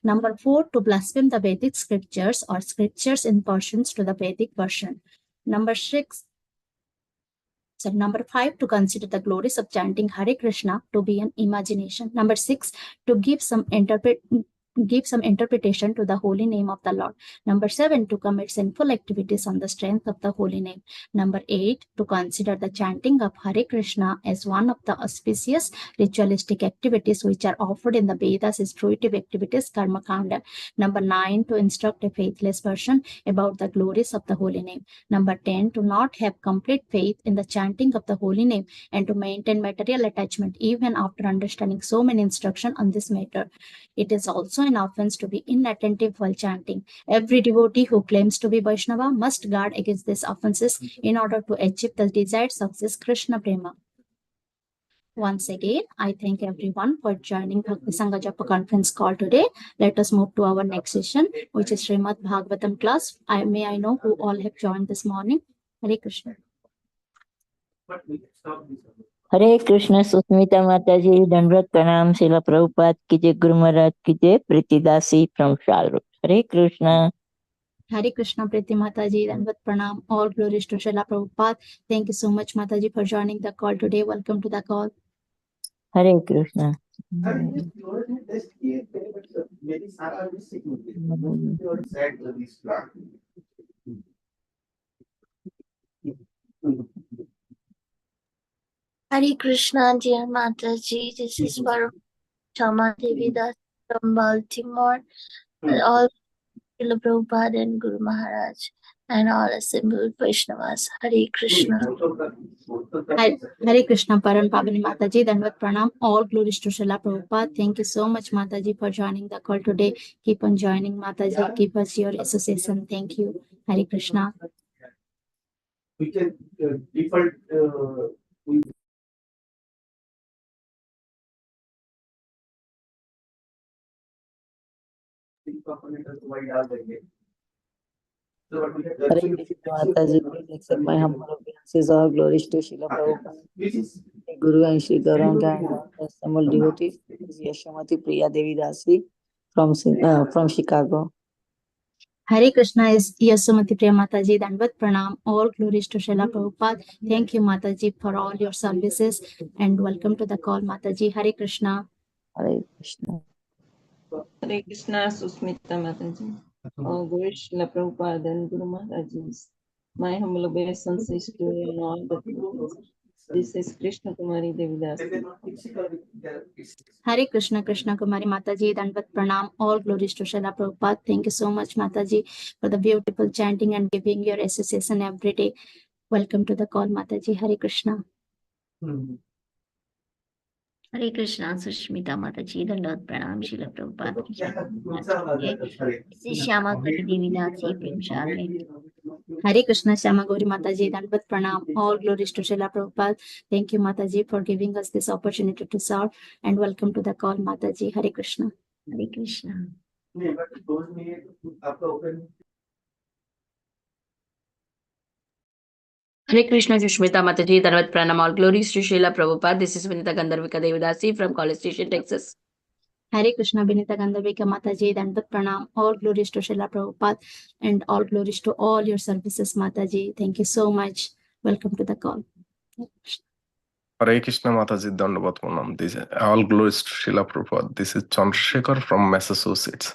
Number 4, to blaspheme the Vedic scriptures or scriptures in portions to the Vedic version. Number 5, to consider the glories of chanting Hare Krishna to be an imagination. Number 6, to give some interpretation to the holy name of the Lord. Number 7, to commit sinful activities on the strength of the holy name. Number 8, to consider the chanting of Hare Krishna as one of the auspicious ritualistic activities which are offered in the Vedas as fruitive activities, karma kanda. Number 9, to instruct a faithless person about the glories of the holy name. Number 10, to not have complete faith in the chanting of the holy name and to maintain material attachment even after understanding so many instructions on this matter. It is also an offense to be inattentive while chanting. Every devotee who claims to be Vaishnava must guard against these offenses in order to achieve the desired success, Krishna Prema. Once again, I thank everyone for joining Bhakti Sanga Japa conference call today. Let us move to our next session, which is Srimad Bhagavatam class. May I know who all have joined this morning? Hare Krishna. हरे कृष्ण सुस्मिता माता जी दंडवत प्रणाम शिला प्रभुपाद की जय गुरु महाराज की जय Pritidasi from शालरोड Hare Krishna Hare Krishna Priti Mataji, Dandavat Pranam, all glories to Srila Prabhupada. Thank you so much Mataji for joining the call today. Welcome to the call. Hare Krishna Hare Krishna, dear Mataji. This is Shama Devi Das from Baltimore. All Srila Prabhupada and Guru Maharaj and all assembled Vaishnavas. Hare Krishna. Hare Krishna Paran Pavani Mataji, Dandavat Pranam, all glories to Srila Prabhupada. Thank you so much Mataji for joining the call today. Keep on joining Mataji. Keep us your association. Thank you. Hare Krishna. We can default हरे कृष्ण माता जी accept my humble obeisances all glories to Srila Prabhupada Guru and Shri Gauranga and all the assembled devotees Yashamati Priya Devi Dasi from Chicago. Hare Krishna is Yasumati Priya Mataji, Dandavat Pranam, all glories to Srila Prabhupada. Thank you Mataji for all your services and welcome to the call Mataji. Hare Krishna. Hare Krishna. Hare Krishna, Susmita Mataji. All glories Srila Prabhupada and Guru Maharaji. My humble obeisances to you and all the devotees. This is Krishna Kumari Devidas. Hare Krishna, Krishna Kumari Mataji, Dandavat Pranam, all glories to Srila Prabhupada. Thank you so much Mataji for the beautiful chanting and giving your association every day. Welcome to the call Mataji. Hare Krishna. Hare Krishna, Sushmita Mataji, Dandavat Pranam, Srila Prabhupada. This is Shyama Gauri Devi Dasi from Charlotte. Hare Krishna, Shyama Gauri Mataji, Dandavat Pranam, all glories to Srila Prabhupada. Thank you Mataji for giving us this opportunity to serve and welcome to the call Mataji. Hare Krishna. Hare Krishna. Hare Krishna, Sushmita Mataji, Dandavat Pranam, all glories to Srila Prabhupada. This is Vinita Gandharvika Devidasi from College Station, Texas. Hare Krishna, Vinita Gandharvika Mataji, Dandavat Pranam, all glories to Srila Prabhupada and all glories to all your services Mataji. Thank you so much. Welcome to the call. Hare Krishna Mataji, Dandavat Pranam. This is all glories to Srila Prabhupada. This is Chandrasekhar from Massachusetts.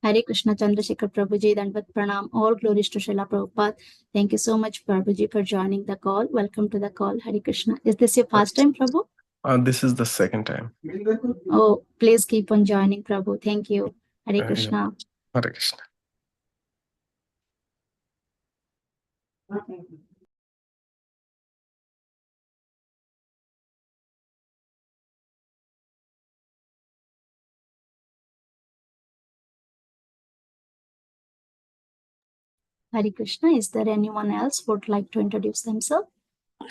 Hare Krishna Chandrasekhar Prabhuji, Dandavat Pranam, all glories to Srila Prabhupada. Thank you so much Prabhuji for joining the call. Welcome to the call. Hare Krishna. Is this your first time Prabhu? This is the second time. Oh, please keep on joining Prabhu. Thank you. Hare Krishna. Hare Krishna. Hare Krishna. Is there anyone else who would like to introduce themselves?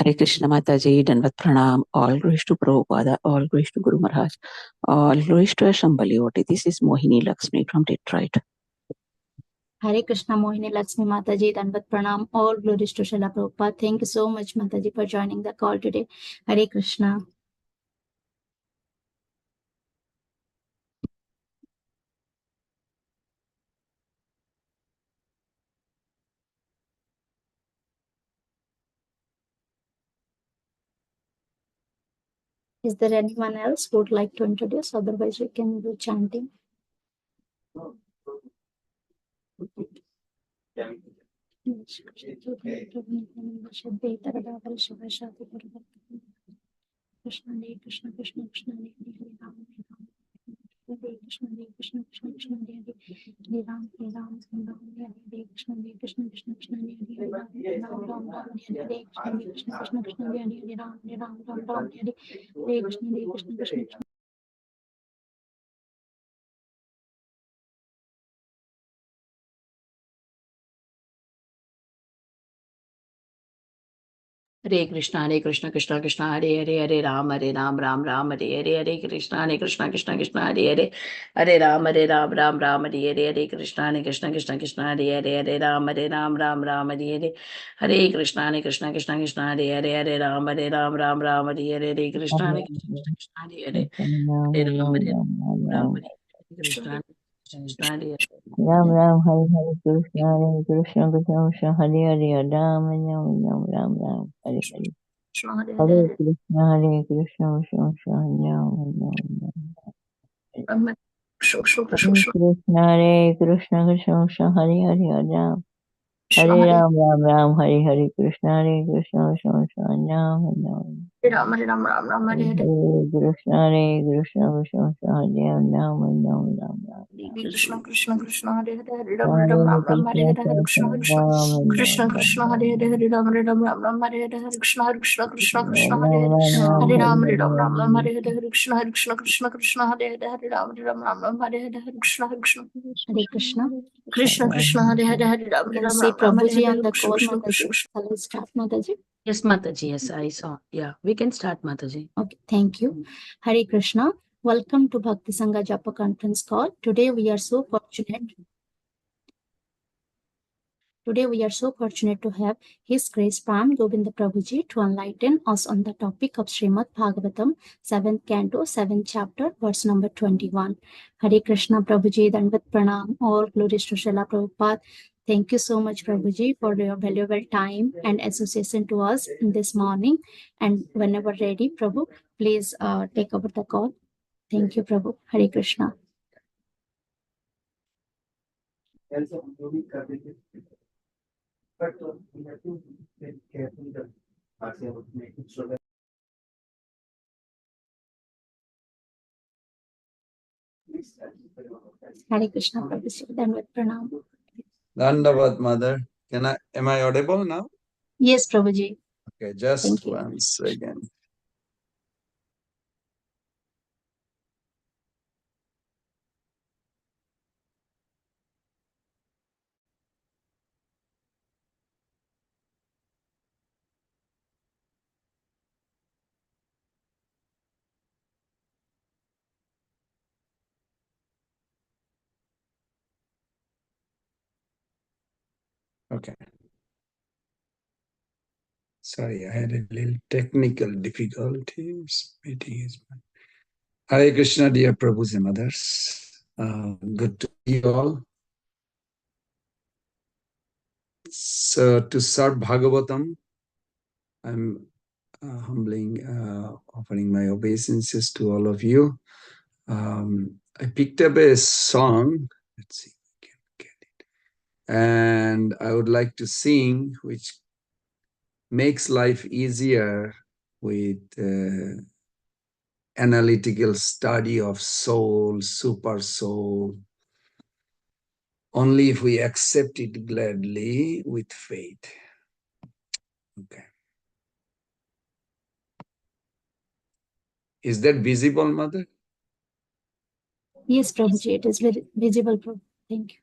Hare Krishna Mataji, Dandavat Pranam, all glories to Prabhupada, all glories to Guru Maharaj, all glories to Shambhaliyoti. This is Mohini Lakshmi from Detroit. Hare Krishna Mohini Lakshmi Mataji, Dandavat Pranam, all glories to Srila Prabhupada. Thank you so much Mataji for joining the call today. Hare Krishna. Is there anyone else who would like to introduce? Otherwise, we can do chanting. Krishna Hare Krishna Krishna Krishna Hare Hare Ram Hare Krishna Hare Krishna Krishna Krishna Hare Hare Ram Hare Ram Hare Krishna Hare Krishna Krishna Krishna Hare Hare Ram Ram Ram Hare Krishna Krishna Krishna Hare Hare Ram Hare Ram Ram Ram Hare Krishna Krishna. Hare Krishna Krishna Krishna Hare Hare Hare Ram Ram Ram Hare Hare Krishna Krishna Krishna Hare Hare Hare Ram Ram Hare Hare Krishna Krishna Hare Hare Ram Ram Hare Hare Hare Krishna Krishna Hare Hare Ram Ram Hare Hare Krishna Krishna Hare Hare Hare Ram Krishna Krishna Hare Ram Ram Hare Hare Krishna Krishna Krishna Hare Hare Ram Ram Ram Ram Hare Hare Hare Krishna Krishna Krishna Hare Krishna Krishna Hare Hare Ram Hare Ram Ram Ram Hare Hare Krishna Krishna Krishna Ram Ram Hare Krishna Krishna Hare Ram Ram Krishna Krishna Krishna Hare Hare Ram Hare Ram Ram Ram Hare Krishna Hare Krishna Krishna Krishna Ram Krishna Hare Hare Ram Ram Ram Ram Hare Hare Krishna Krishna Krishna Krishna Hare Hare Ram Hare Ram Ram Ram Hare Hare Krishna Krishna Krishna Krishna Hare Hare Ram Ram Ram Hare Hare Krishna Krishna Hare Krishna. Krishna Krishna Hare Hare Ram Can Ram see Ram Hare Prabhuji Hare on the Krishna call, Krishna Mataji. Shall I start, Mataji? Yes, Mataji. Yes, I saw. Yeah, we can start, Mataji. Okay, thank you. Hare Krishna. Welcome to Bhakti Sanga Japa conference call. Today we are so fortunate to have His Grace Pran Govind Prabhuji to enlighten us on the topic of Srimad Bhagavatam, 7th Canto, 7th chapter, verse number 21. Hare Krishna Prabhuji, Dandavat Pranam, all glories to Srila Prabhupada. Thank you so much, Prabhuji, for your valuable time and association to us in this morning. And whenever ready, Prabhu, please take over the call. Thank you, Prabhu. Hare Krishna. But we have to be careful that ourselves making sure that Hare Krishna Prabhuji, Dandavat Pranam. Dandavat, Mother. Am I audible now? Yes, Prabhuji. Okay, just Thank you. one second. Okay. Sorry, I had a little technical difficulties. Meeting is Hare Krishna, dear Prabhus and mothers. Good to see you all. So to start Bhagavatam, I'm offering my obeisances to all of you. I picked up a song. Let's see if I can get it. And I would like to sing, which makes life easier with analytical study of soul, super soul, only if we accept it gladly with faith. Okay. Is that visible, Mother? Yes, Prabhuji, it is very visible, Prabhu. Thank you.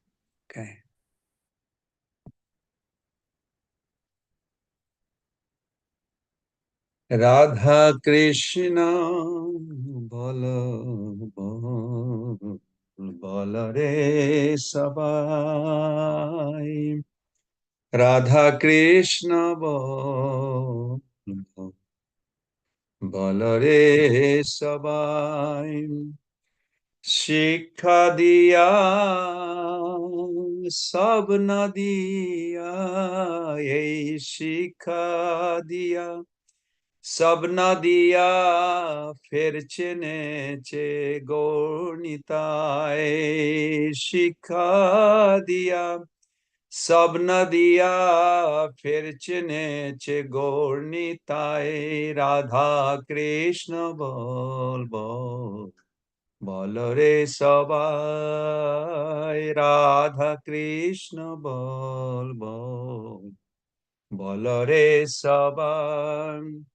Okay. Radha Krishna Bala Bala Re Sabai Radha Krishna Bala Bala Re Sabai Shikha diya sab na diya Shikha diya সব নদিয়া ফিরছে নেচে গৌরনিতায় শিক্ষা দিয়া সব নদিয়া ফিরছে নেচে গৌরনিতায় রাধা কৃষ্ণ বল বল বল রে সবাই রাধা কৃষ্ণ বল বল বল রে সবাই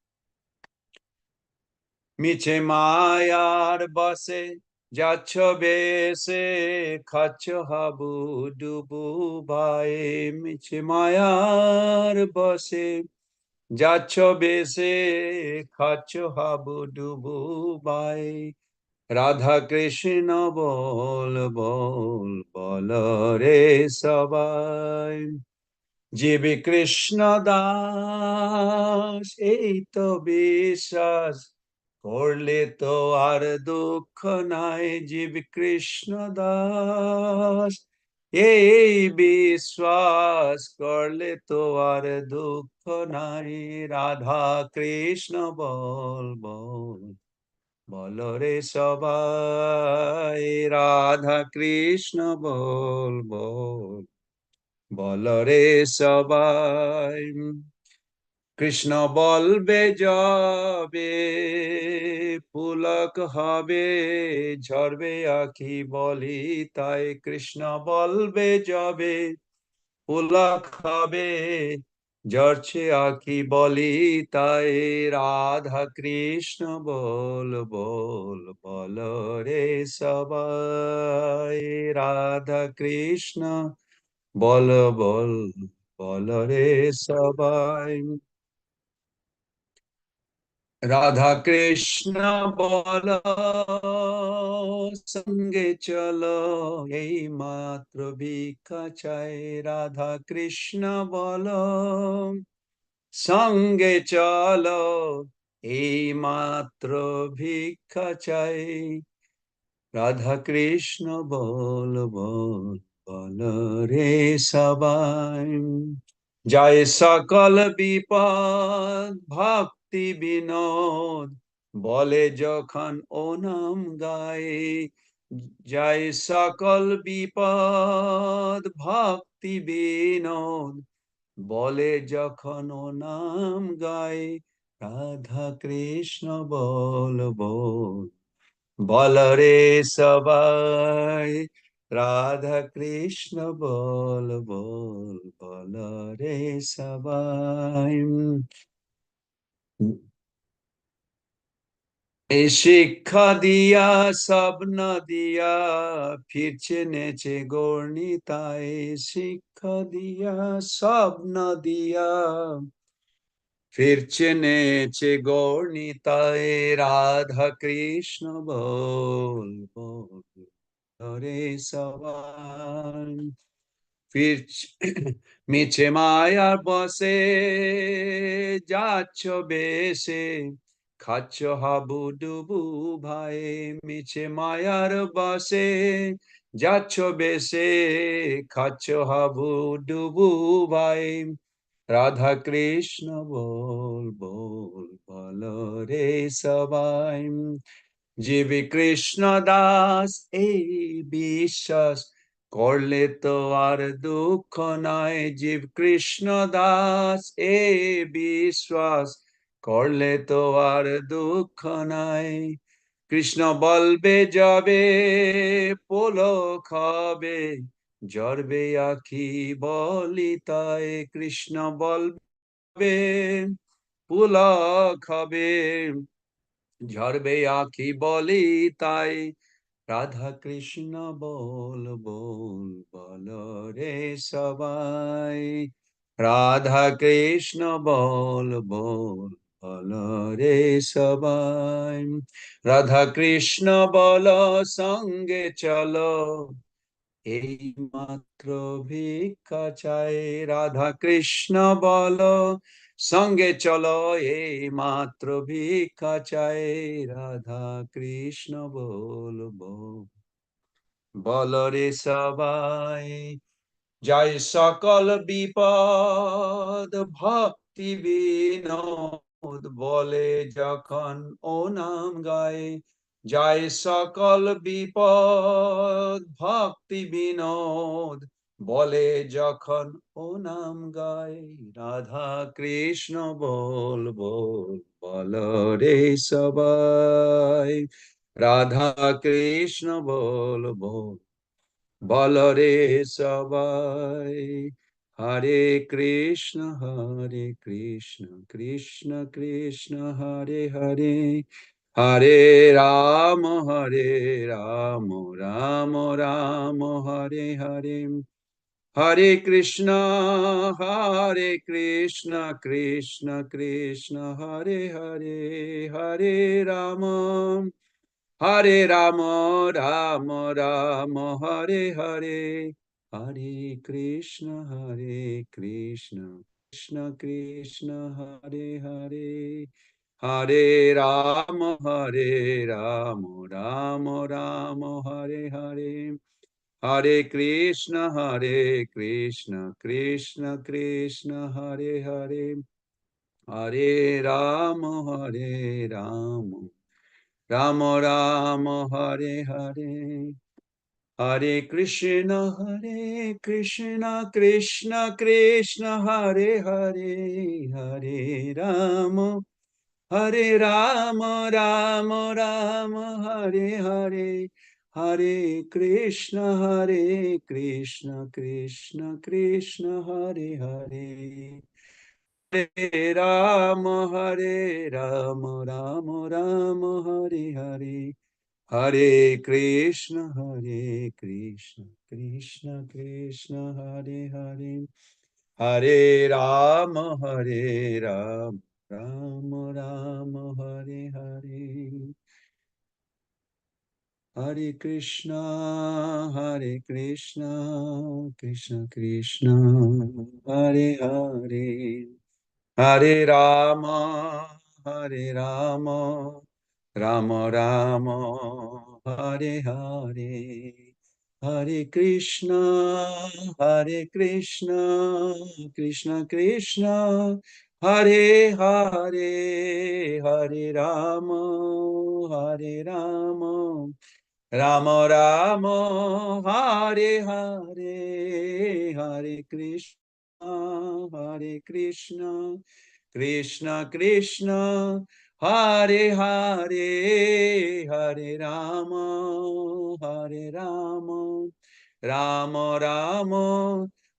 মিছে মায়ার বসে যাচ্ছ বেশে খাচ্ছ হাবু ডুবু ভাই মিছে মায়ার বসে যাচ্ছ বেশে খাচ্ছ হাবু ডুবু ভাই রাধা কৃষ্ণ বল বল বল রে সবাই জীবে কৃষ্ণ দাস এই তো বিশ্বাস করলে তো আর দুঃখ নাই জীব কৃষ্ণ দাস এই বিশ্বাস করলে তো আর দুঃখ নাই রাধা কৃষ্ণ বল বল বল রে সবাই রাধা কৃষ্ণ বল বল বল রে সবাই কৃষ্ণ বলবে যাবে পুলক হবে ঝরবে আখি বলি তাই কৃষ্ণ বলবে যাবে পুলক হবে ঝরছে আখি বলি তাই রাধা কৃষ্ণ বল বল বল রে সবাই রাধা কৃষ্ণ বল বল বল রে সবাই রাধা কৃষ্ণ বল সঙ্গে চলো এই মাত্র ভিক্ষা চাই রাধা কৃষ্ণ বল সঙ্গে চলো এই মাত্র ভিক্ষা চাই রাধা কৃষ্ণ বল বল বল রে সবাই যায় সকল বিপদ ভক্তি বিনোদ বলে যখন ও নাম গায়ে যায় সকল বিপদ ভক্তি বিনোদ বলে যখন ও নাম গায় রাধা কৃষ্ণ বল বল বল রে সবাই রাধা কৃষ্ণ বল বল বল রে সবাই এই শিক্ষা দিয়া সব নদিয়া ফিরছে নেচে গর্ণিতায় শিক্ষা দিয়া সব নদিয়া ফিরছে নেচে গর্ণিতায় রাধা কৃষ্ণ বল বল রে সবাই মিছে মায়ার বসে যাচ্ছ বেশে খাচ্ছ হাবু ডুবু ভাই মিছে মায়ার বসে যাচ্ছ বেশে খাচ্ছ হাবু ডুবু ভাই রাধা কৃষ্ণ বল বল বল রে সবাই জীবে কৃষ্ণ দাস এই বিশ্বাস করলে তো আর দুঃখ নাই জীব কৃষ্ণ দাস এই বিশ্বাস করলে তো আর দুঃখ নাই কৃষ্ণ বলবে যাবে পুলক হবে ঝরবে আখি বলি তাই কৃষ্ণ বলবে পুলক হবে ঝরবে আখি বলি তাই রাধা কৃষ্ণ বল বল বল রে সবাই রাধা কৃষ্ণ বল বল বল রে সবাই রাধা কৃষ্ণ বল সঙ্গে চলো এই মাত্র ভিক্ষা চাই রাধা কৃষ্ণ বল সঙ্গে চলো এই মাত্র ভিক্ষা চাই রাধা কৃষ্ণ বলবো বল রে সবাই যাই সকল বিপদ ভক্তি বিনোদ বলে যখন ও নাম গায়, যায় সকল বিপদ ভক্তি বিনোদ, বলে যখন ও নাম গায়, রাধা কৃষ্ণ বল বল বল রে সবাই, রাধা কৃষ্ণ বল বল বল রে সবাই, হরে কৃষ্ণ কৃষ্ণ কৃষ্ণ হরে হরে, হরে রাম রাম রাম হরে হরে, হরে কৃষ্ণ কৃষ্ণ কৃষ্ণ হরে হরে, হরে রাম রাম রাম হরে হরে, হরে কৃষ্ণ কৃষ্ণ কৃষ্ণ হরে হরে, হরে রাম রাম রাম হরে হরে, হরে কৃষ্ণ কৃষ্ণ কৃষ্ণ হরে হরে, হরে রাম রাম রাম রাম হরে হরে, হরে কৃষ্ণ কৃষ্ণ কৃষ্ণ হরে হরে, হরে রাম রাম রাম হরে হরে, হরে কৃষ্ণ কৃষ্ণ কৃষ্ণ হরে হরে, হরে রাম রাম রাম হরে হরে, হরে কৃষ্ণ কৃষ্ণ কৃষ্ণ হরে হরে, হরে রাম রাম রাম হরে হরে, হরে কৃষ্ণ কৃষ্ণ কৃষ্ণ হরে হরে, হরে রাম রাম রাম রাম হরে হরে, হরে কৃষ্ণ কৃষ্ণ কৃষ্ণ হরে হরে, হরে রাম রাম রাম রাম হরে হরে, হরে কৃষ্ণ কৃষ্ণ কৃষ্ণ হরে হরে, হরে রাম রাম রাম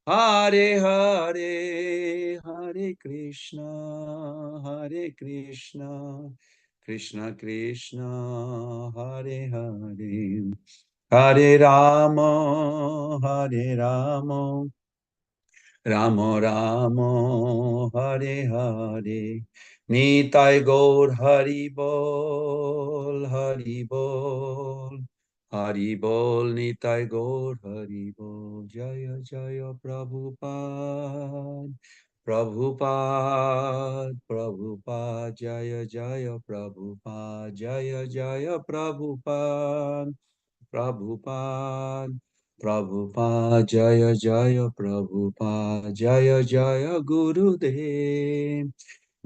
হরে হরে, হরে কৃষ্ণ কৃষ্ণ কৃষ্ণ হরে হরে, হরে রাম রাম রাম হরে হরে, নিতাই গৌর হরি বল হরি বল নিতাই গৌর হরি বল, জয় জয় প্রভুপাদ প্রভুপাদ জয় জয় প্রভুপাদ, জয় প্রভুপাদ প্রভুপাদ জয় জয় প্রভুপাদ, জয়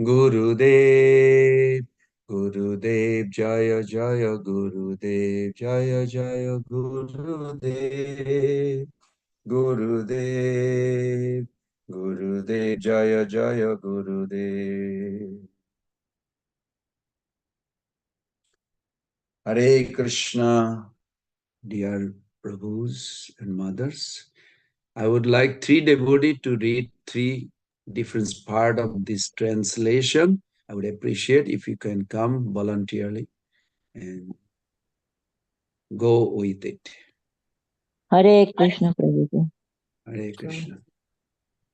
গুরুদেব গুরুদেব জয় জয় গুরুদেব, জয় গুরুদেব জয় গুরুদেব। Hare Krishna, dear Prabhus and mothers. I would like three devotees to read three different parts of this translation. I would appreciate if you can come voluntarily and go with it. Hare Krishna Prabhuji. Hare Krishna.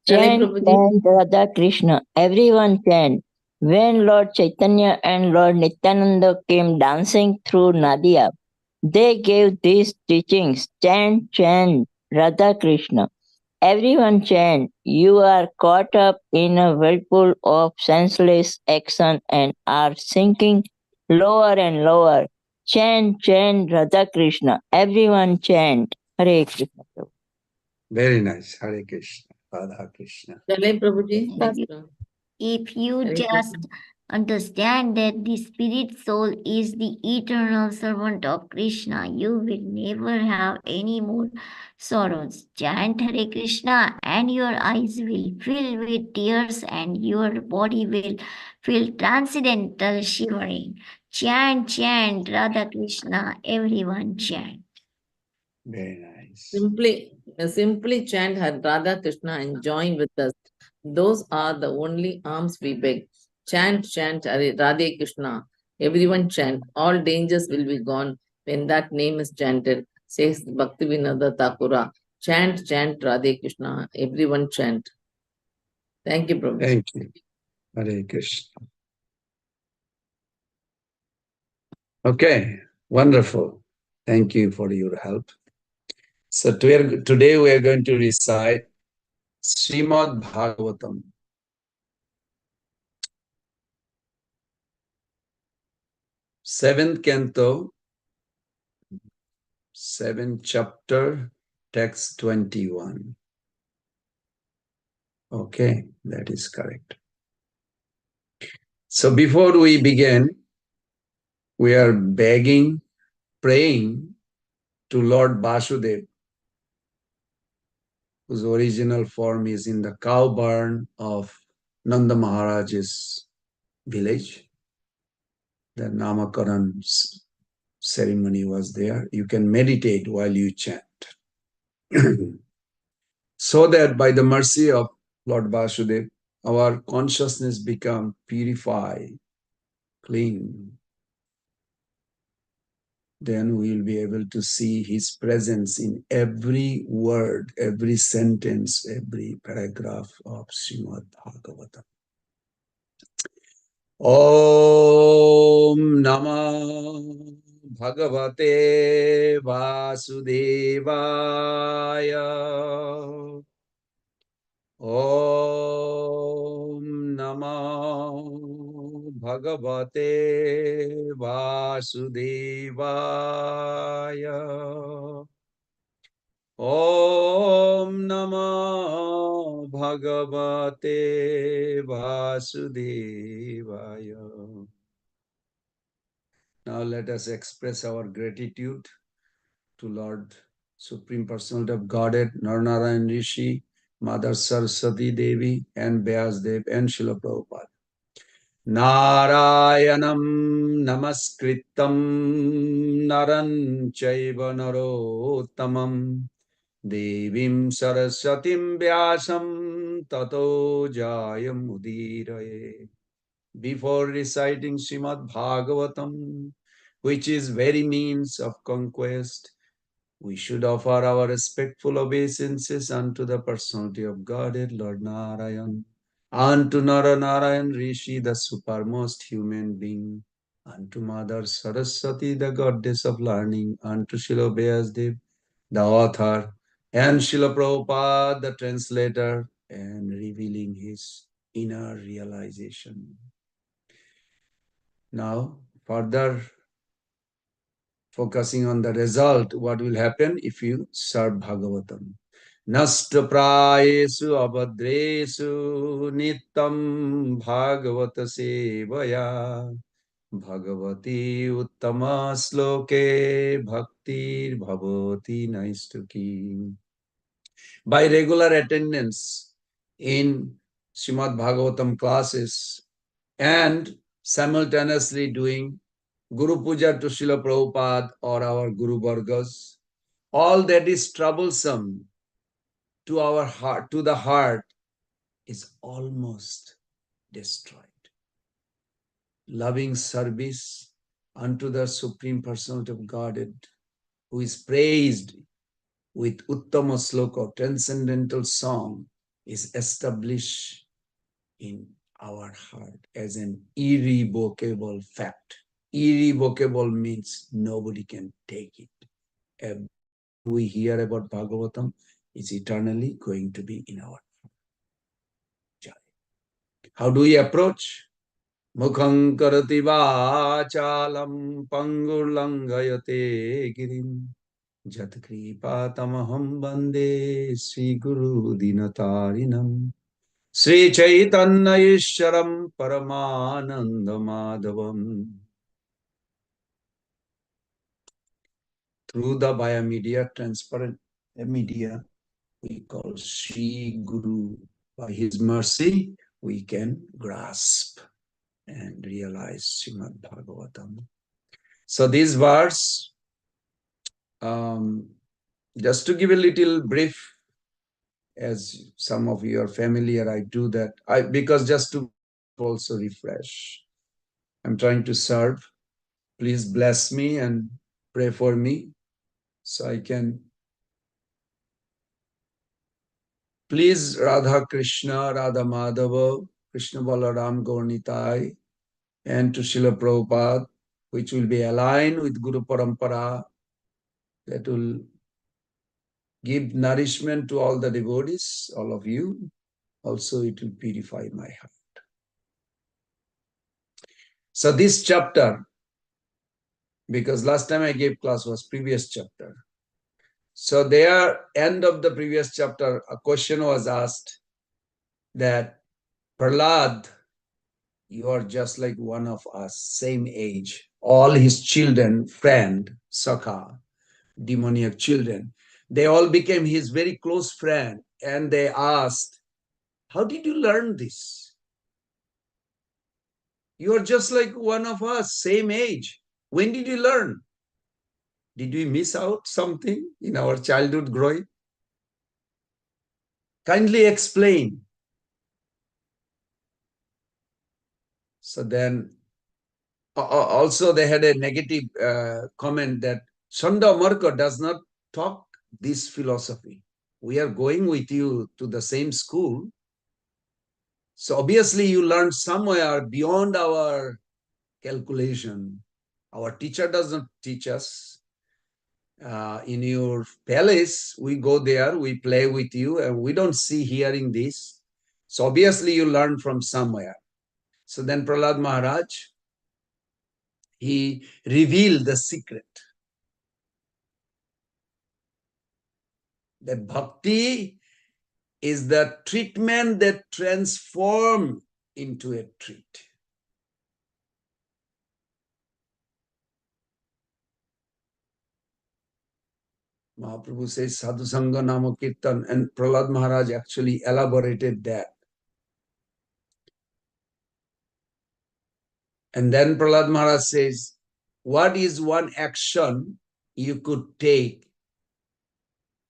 Chant, chant Radha Krishna. Everyone chant. When Lord Chaitanya and Lord Nityananda came dancing through Nadia, they gave these teachings. Chant, chant Radha Krishna. Everyone chant. You are caught up in a whirlpool of senseless action and are sinking lower and lower. Chant, chant Radha Krishna. Everyone chant. Hare Krishna. Very nice. Hare Krishna. Radha Krishna. चले प्रभु जी। If you just Understand that the spirit soul is the eternal servant of Krishna. You will never have any more sorrows. Chant Hare Krishna and your eyes will fill with tears and your body will feel transcendental shivering. Chant, chant, Radha Krishna, everyone chant. Very nice. Simply chant Radha Krishna and join with us. Those are the only alms we beg. Chant, chant Radhe Krishna. Everyone chant. All dangers will be gone when that name is chanted, says Bhaktivinoda Thakura. Chant, chant Radhe Krishna. Everyone chant. Thank you, Prabhuji. Thank you. Hare Krishna. Okay, wonderful. Thank you for your help. So today we are going to recite Srimad Bhagavatam. 7th canto, 7th chapter, text 21. Okay, that is correct. So before we begin, we are begging, praying to Lord Vasudev, whose original form is in the cow barn of Nanda Maharaj's village. The Namakaran ceremony was there. You can meditate while you chant. So that by the mercy of Lord Vasudev, our consciousness become purified, clean. Then we will be able to see his presence in every word, every sentence, every paragraph of Srimad Bhagavatam. Om Namah Bhagavate Vasudevaya. Om Namah Bhagavate Vasudevaya. Om Namah Bhagavate Vasudevaya. Now let us express our gratitude to Lord Supreme Personality of Godhead, Narnarayan Rishi, Mother Saraswati Devi, and Vyasdev and Srila Prabhupada. Narayanam namaskritam naran chaiva narottamam devim saraswatim vyasam tato jayam udiraye. Before reciting Srimad Bhagavatam, which is very means of conquest, we should offer our respectful obeisances unto the personality of Godhead, Lord Narayan, unto Narayan Rishi, the supermost human being, unto Mother Saraswati, the goddess of learning, unto Srila Vyasdev, the author, and Srila Prabhupada, the translator, and revealing his inner realization. Now, further focusing on the result, what will happen if you serve Bhagavatam. Nasta prayesu abhadresu nitam bhagavata sevaya bhagavati uttama sloke bhaktir bhavati naistuki. By regular attendance in Srimad Bhagavatam classes and simultaneously doing Guru Puja to Srila Prabhupada or our Guru Vargas, all that is troublesome to our heart, to the heart, is almost destroyed. Loving service unto the Supreme Personality of Godhead, who is praised with Uttama Sloka, transcendental song, is established in our heart as an irrevocable fact. Irrevocable means nobody can take it. Everything we hear about Bhagavatam is eternally going to be in our heart. How do we approach? Mukham karati vachalam pangurlangayate girim jat kripa tamaham bande Sri Guru dinatarinam. Sri Chaitanya Ishwaram Paramananda Madhavam. Through the via media, transparent media, we call Sri Guru. By his mercy, we can grasp and realize Srimad Bhagavatam. So these verse, just to give a little brief, as some of you are familiar, I do that. Because just to also refresh. I'm trying to serve. Please bless me and pray for me so I can. Please Radha Krishna, Radha Madhava, Krishna Balaram Gaurnitai, and to Srila Prabhupada, which will be aligned with Guru Parampara, that will give nourishment to all the devotees, all of you. Also, it will purify my heart. So this chapter, because last time I gave class was previous chapter. So there, end of the previous chapter, a question was asked that Prahlad, you are just like one of us, same age. All his children, friend, Sakha, demoniac children, they all became his very close friend. And they asked, how did you learn this? You are just like one of us, same age. When did you learn? Did we miss out something in our childhood growing? Kindly explain. So then, also they had a negative comment that Sanda Marka does not talk this philosophy. We are going with you to the same school. So obviously you learned somewhere beyond our calculation. Our teacher does not teach us. In your palace, we go there, we play with you, and we don't see hearing this. So obviously you learn from somewhere. So then Prahlad Maharaj, he revealed the secret. That bhakti is the treatment that transforms into a treat. Mahaprabhu says Sadhu Sanga Nama Kirtan, and Prahlad Maharaj actually elaborated that. And then Prahlad Maharaj says, what is one action you could take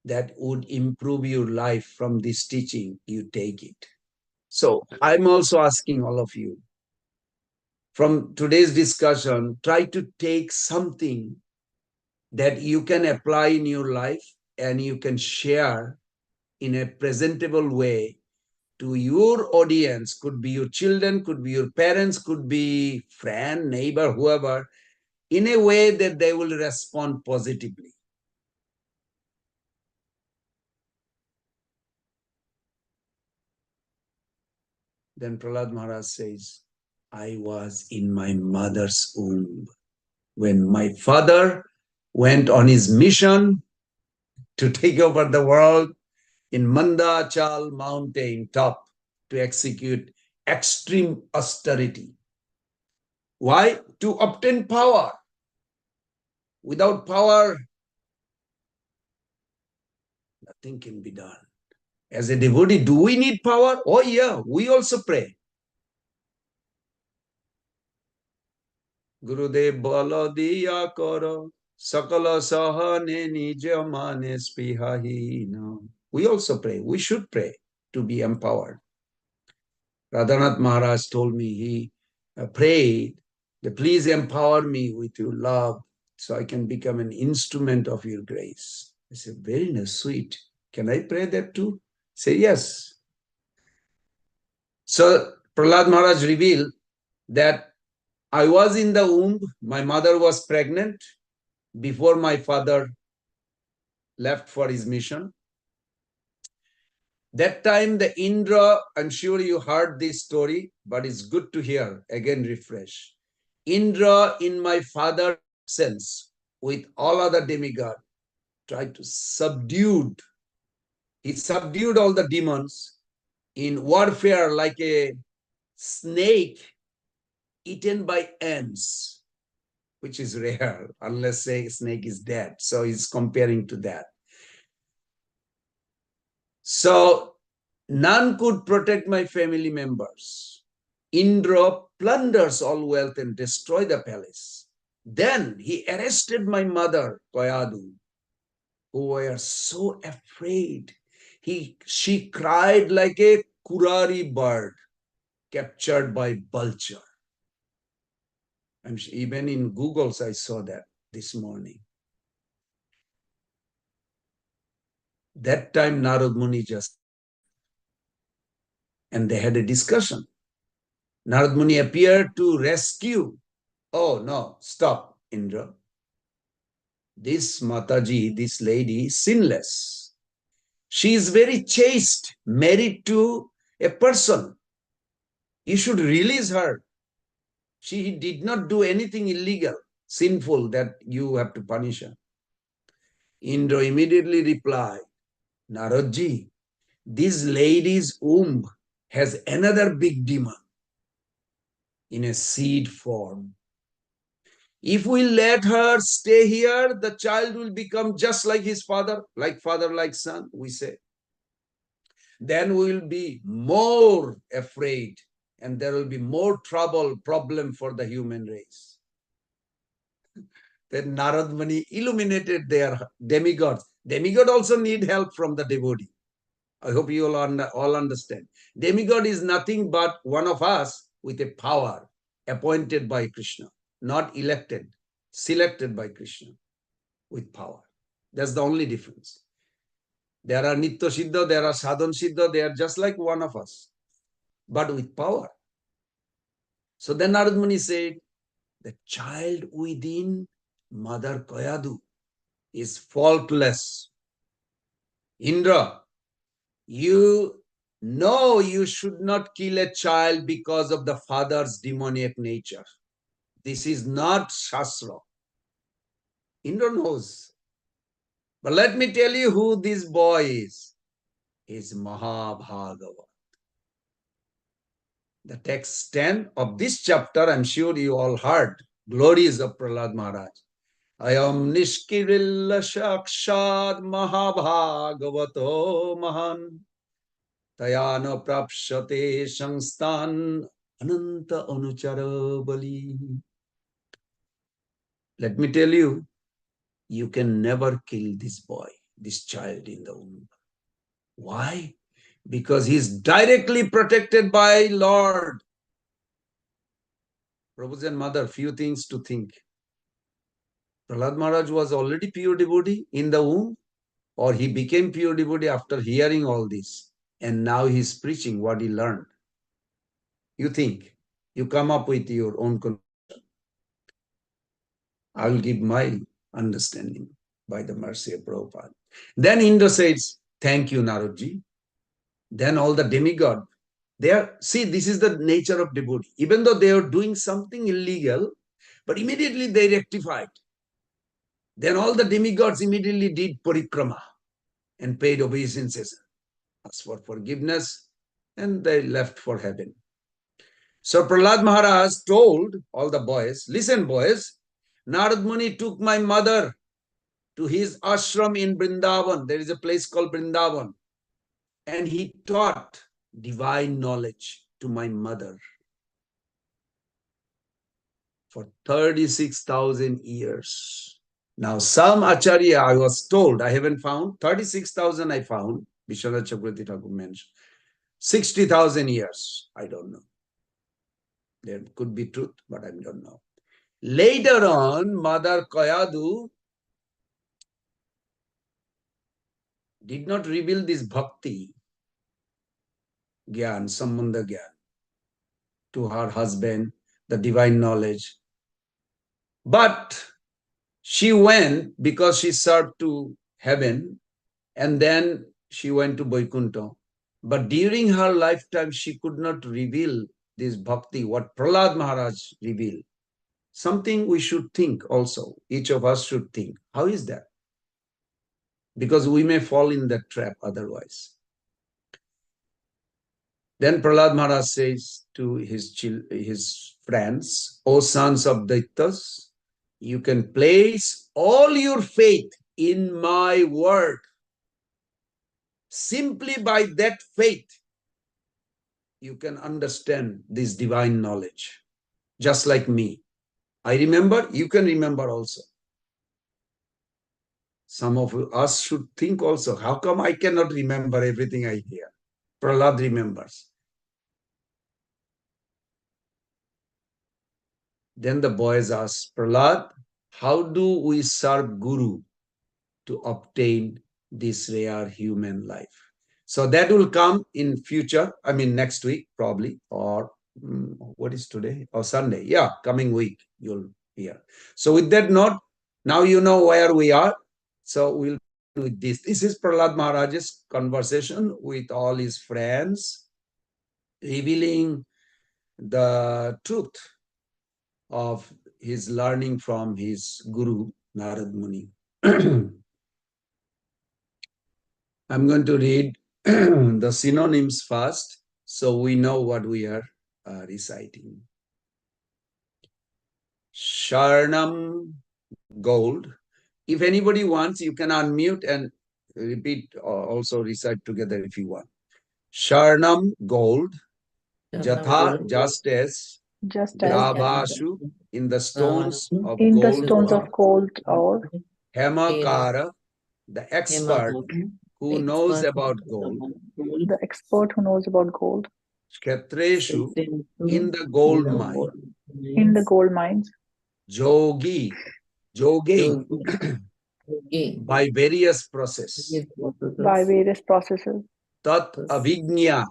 that would improve your life from this teaching? You take it. So I'm also asking all of you, from today's discussion, try to take something that you can apply in your life and you can share in a presentable way to your audience. Could be your children, could be your parents, could be friend, neighbor, whoever, in a way that they will respond positively. Then Prahlad Maharaj says, I was in my mother's womb when my father went on his mission to take over the world in Mandachal mountain top to execute extreme austerity. Why? To obtain power. Without power, nothing can be done. As a devotee, do we need power? Oh yeah, we also pray. Gurudev bala diya karo, sakala sahane nija mane spihahina. We also pray. We should pray to be empowered. Radhanath Maharaj told me, he prayed that please empower me with your love so I can become an instrument of your grace. I said, very nice, sweet. Can I pray that too? Say yes. So Prahlad Maharaj revealed that I was in the womb, my mother was pregnant before my father left for his mission. That time the Indra, I'm sure you heard this story, but it's good to hear, again refresh. Indra, in my father's absence, with all other demigods, tried to he subdued all the demons in warfare like a snake eaten by ants, which is rare, unless a snake is dead. So he's comparing to that. So none could protect my family members. Indra plunders all wealth and destroy the palace. Then he arrested my mother, Koyadu, who were so afraid. She cried like a kurari bird captured by vulture. And even in Google's, I saw that this morning. That time Narad Muni just, and they had a discussion. Narad Muni appeared to rescue. Oh no, stop, Indra. This Mataji, this lady, is sinless. She is very chaste, married to a person. You should release her. She did not do anything illegal, sinful that you have to punish her. Indra immediately replied, Naradji, this lady's womb has another big demon in a seed form. If we let her stay here, the child will become just like his father, like son, we say. Then we will be more afraid and there will be more problem for the human race. Then Narad Muni illuminated their demigods. Demigod also need help from the devotee. I hope you all understand. Demigod is nothing but one of us with a power appointed by Krishna, not elected, selected by Krishna with power. That's the only difference. There are Nitya Siddha, there are Sadhan Siddha, they are just like one of us, but with power. So then Narad Muni said, the child within Mother Koyadu is faultless. Indra, you know you should not kill a child because of the father's demoniac nature. This is not Shastra. Indra knows. But let me tell you who this boy is. He's Mahabhagavat. The text 10 of this chapter, I'm sure you all heard, glories of Prahlad Maharaj. Ayam nishkirilla shakshad Mahabhagavato mahan tayana prapshate sangstan ananta anuchara bali. Let me tell you, you can never kill this boy, this child in the womb. Why? Because he's directly protected by Lord. Prabhuji and Mother, few things to think. Prahlad Maharaj was already pure devotee in the womb, or he became pure devotee after hearing all this, and now he's preaching what he learned. You think, you come up with your own conclusion. I will give my understanding by the mercy of Prabhupada. Then Indra says, thank you, Naradji. Then all the demigod, see, this is the nature of devotee. Even though they are doing something illegal, but immediately they rectified. Then all the demigods immediately did parikrama and paid obeisances, asked for forgiveness, and they left for heaven. So Prahlad Maharaj told all the boys, listen boys, Narad Muni took my mother to his ashram in Vrindavan. There is a place called Vrindavan. And he taught divine knowledge to my mother for 36,000 years. Now, some Acharya, I was told, I haven't found, 36,000 I found, Vishwanath Chakravarti Thakur mentioned. 60,000 years, I don't know. There could be truth, but I don't know. Later on, Mother Koyadu did not reveal this bhakti, gyan, sambandha gyan, to her husband, the divine knowledge. But she went because she served to heaven, and then she went to Vaikuntha. But during her lifetime, she could not reveal this bhakti, what Prahlad Maharaj revealed. Something we should think also. Each of us should think. How is that? Because we may fall in that trap otherwise. Then Prahlad Maharaj says to his friends, O sons of Daityas, you can place all your faith in my word. Simply by that faith, you can understand this divine knowledge, just like me. I remember, you can remember also. Some of us should think also, how come I cannot remember everything I hear? Prahlad remembers. Then the boys ask, Prahlad, how do we serve Guru to obtain this rare human life? So that will come in future, I mean next week probably, or what is today? Or Sunday. Yeah, coming week you'll hear. So with that note, now you know where we are. So we'll with this. This is Prahlad Maharaj's conversation with all his friends, revealing the truth of his learning from his guru, Narad Muni. I'm going to read the synonyms first, so we know what we are reciting. Sharnam, gold. If anybody wants, you can unmute and repeat or also recite together if you want. Sharnam, gold. Jatha, just as. Gravashu, in the stones of gold or. Hemakara, the expert who knows about gold. The expert who knows about gold. Kshetreshu, in the gold mine. In the gold mines. Jogi, jogi, by various processes. By various processes. Tat avignya,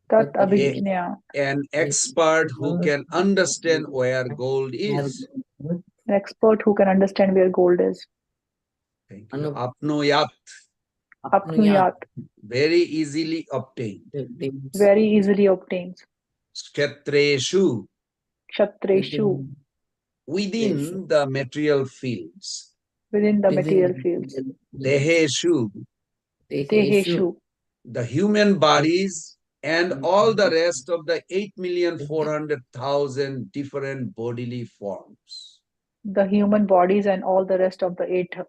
Tat avignya. an expert who can understand where gold is. An expert who can understand where gold is. Thank you. Apnoyat, Apnuyat. very easily obtained. Very easily obtains. Kshetreshu, Kshatreshu. within the material fields. Within the material fields. Deheshu, Teheshu. the human bodies and all the rest of the 8,400,000 different bodily forms. The human bodies and all the rest of the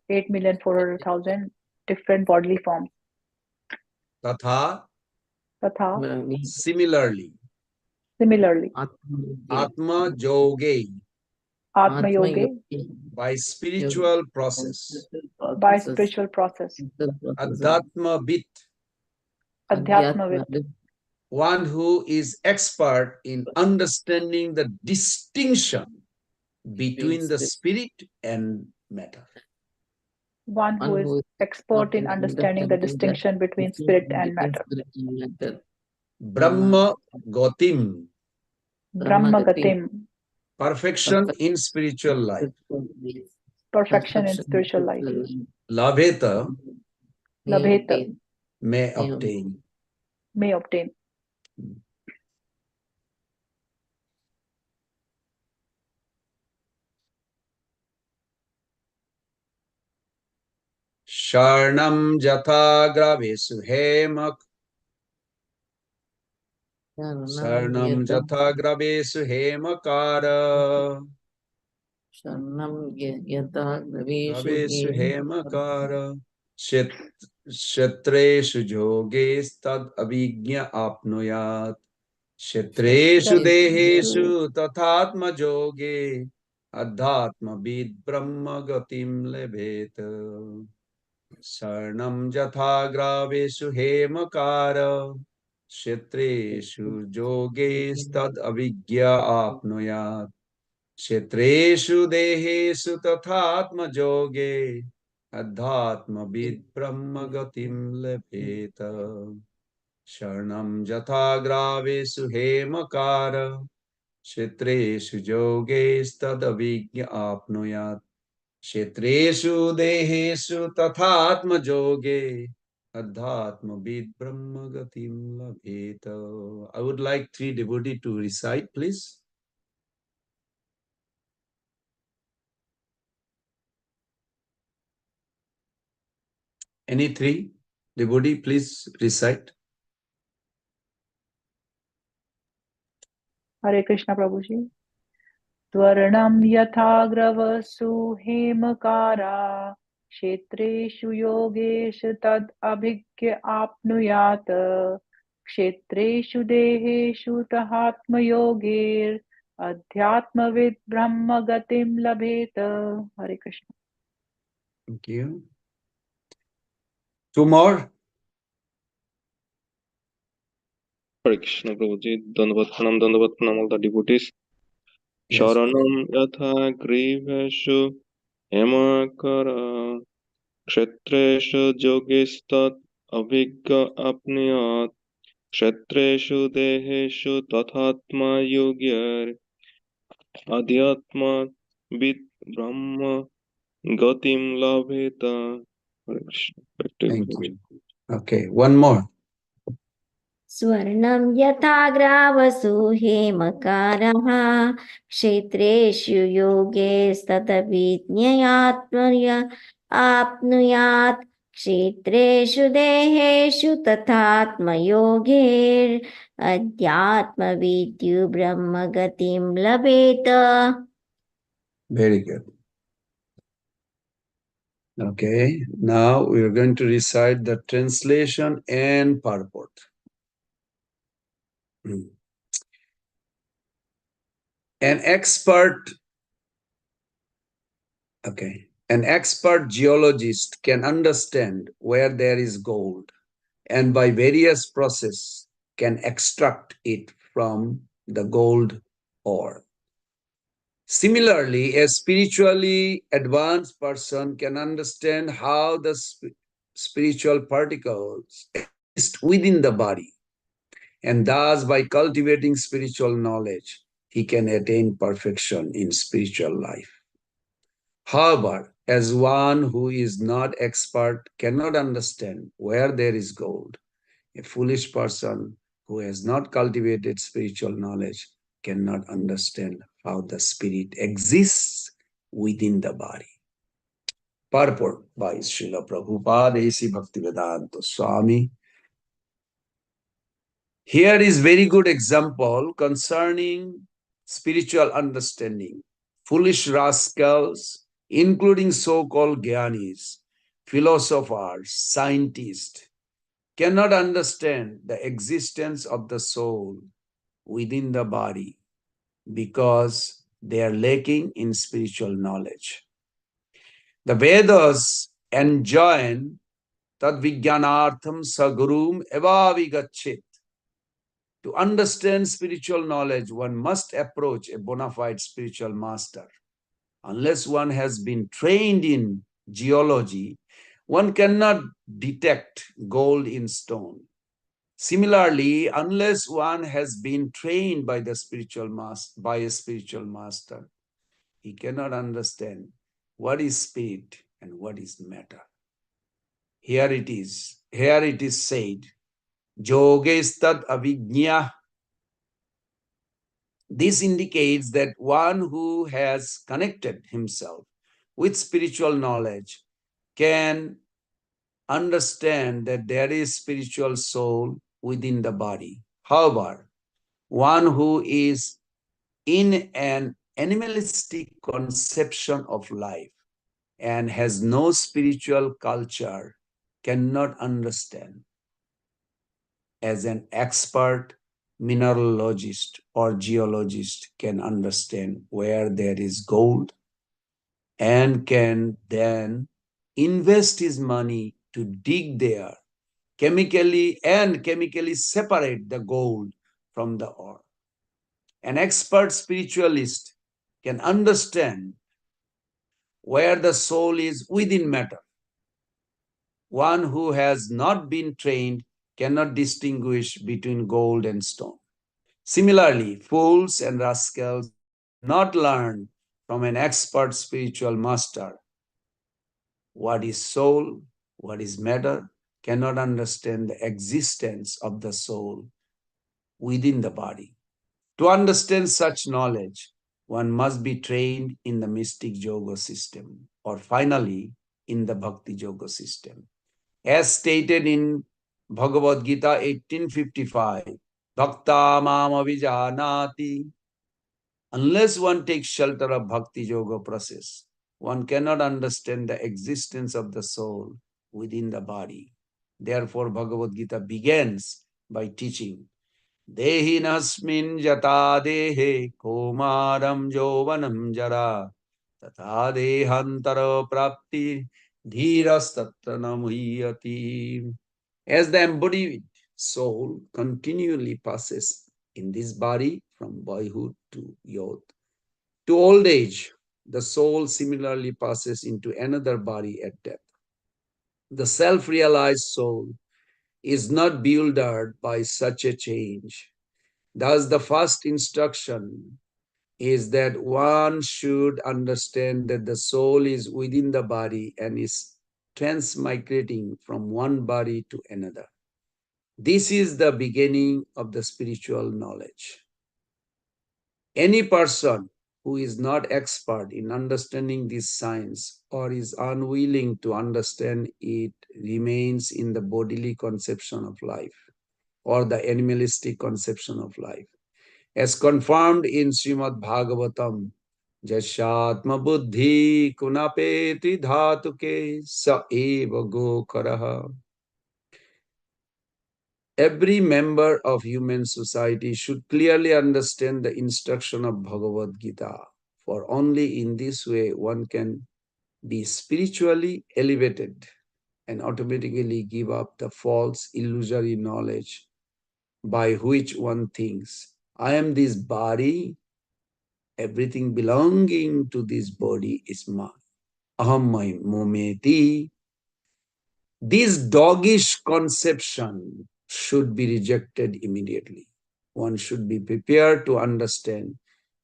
8,400,000 different bodily forms. Tatha, similarly. Atma Yoge, Atma Yoga, by spiritual process. by spiritual process. Adhyatma Bit, Adhyatmavit, one who is expert in understanding the distinction between the spirit and matter. one who is expert in understanding the distinction between spirit and matter. Brahma Gotim, Brahmagatim, perfection in spiritual life. perfection in spiritual life. Labheta, Labheta, may obtain. may obtain. Sharnam Jatha Gravesu Hemak. Sarnam Jatha Gravesu Hemakara. Gravesu Hemakara. Kshetreshu Yoges Tad Avignya Apnuyat. Kshetreshu Deheshu Tathatma Yoge. Adhatma Vid Brahma Gatim Lebeta. Sarnam Jatha Gravesu Hemakara. Kshetreshu Yoges Tad Avigya Apnuyat. Kshetreshu Dehesu Tathatma Yoge. Adhatma Vid Brahma Gatim Lepeta. Sharnam Jatha Gravesu Hemakara. Kshetreshu Yoges Tad Avigya Apnuyat. Kshetreshu Dehesu Tathatma Yoge. Adhatma Vid Brahma Gatim Labheta. I would like 3 devotees to recite, please. Any 3 devotee, please recite. Hare Krishna Prabhuji. Tvarnam yathagravasu hemakara kshetreshu yogeshu tad abhigya apnuyat kshetreshu deheshu tahatma yogir adhyatmavid brahma gatim labheta. Hare Krishna. Thank you. Two more. Hare Krishna Prabhuji, Dandavat Pranam, all the devotees. Yes. Sharanam yatha griveshu hemakara kshetreshu yogistat avigga apniyat kshetreshu deheshu tathatma yogyar adhyatma vid brahma gatim labheta. Hare Krishna. Back to you, Thank Prabhuji. you. Okay, one more. स्वर्णं यथा ग्रावसु हेमकारः क्षेत्रेषु योगेस्ततभिज्ञयात्मर्य आप्नुयात् क्षेत्रेषु देहेषु तथात्मयोगेरध्यात्मविद्यु ब्रह्मगतिं लभेत. Very good. Okay, now we are going to recite the translation and purport. An expert geologist can understand where there is gold and by various processes can extract it from the gold ore. Similarly, a spiritually advanced person can understand how the spiritual particles exist within the body, and thus by cultivating spiritual knowledge, he can attain perfection in spiritual life. However, as one who is not expert cannot understand where there is gold, a foolish person who has not cultivated spiritual knowledge cannot understand how the spirit exists within the body. Purport by Srila Prabhupada A.C. Bhaktivedanta Swami. Here is very good example concerning spiritual understanding. Foolish rascals, including so-called Gyanis, philosophers, scientists, cannot understand the existence of the soul within the body because they are lacking in spiritual knowledge. The Vedas enjoin tad vijnanartham sagurum evavigachit. To understand spiritual knowledge, one must approach a bona fide spiritual master. Unless one has been trained in geology, one cannot detect gold in stone. Similarly, unless one has been trained by a spiritual master, he cannot understand what is spirit and what is matter. Here it is said, Yogestad avijñā. This indicates that one who has connected himself with spiritual knowledge can understand that there is spiritual soul within the body. However, one who is in an animalistic conception of life and has no spiritual culture cannot understand. As an expert mineralogist or geologist can understand where there is gold and can then invest his money to dig there chemically separate the gold from the ore. An expert spiritualist can understand where the soul is within matter. One who has not been trained cannot distinguish between gold and stone. Similarly, fools and rascals not learn from an expert spiritual master what is soul, what is matter, cannot understand the existence of the soul within the body. To understand such knowledge, one must be trained in the mystic yoga system, or finally, in the bhakti yoga system. As stated in Bhagavad Gita 1855, bhakta mam avijanati. Unless one takes shelter of Bhakti Yoga process, one cannot understand the existence of the soul within the body. Therefore, Bhagavad Gita begins by teaching, Dehi nasmin jata dehe komaram jovanam jara tata dehantara prapti dhiras tatra namuyati. As the embodied soul continually passes in this body from boyhood to youth, to old age, the soul similarly passes into another body at death. The self-realized soul is not bewildered by such a change. Thus, the first instruction is that one should understand that the soul is within the body and is transmigrating from one body to another. This is the beginning of the spiritual knowledge. Any person who is not expert in understanding this science or is unwilling to understand it remains in the bodily conception of life or the animalistic conception of life. As confirmed in Srimad Bhagavatam, Jashatma buddhi kunapeti dhatuke sa eva go karaha. Every member of human society should clearly understand the instruction of Bhagavad Gita, for only in this way one can be spiritually elevated and automatically give up the false illusory knowledge by which one thinks, I am this body, everything belonging to this body is mine. Aham mometi. This doggish conception should be rejected immediately. One should be prepared to understand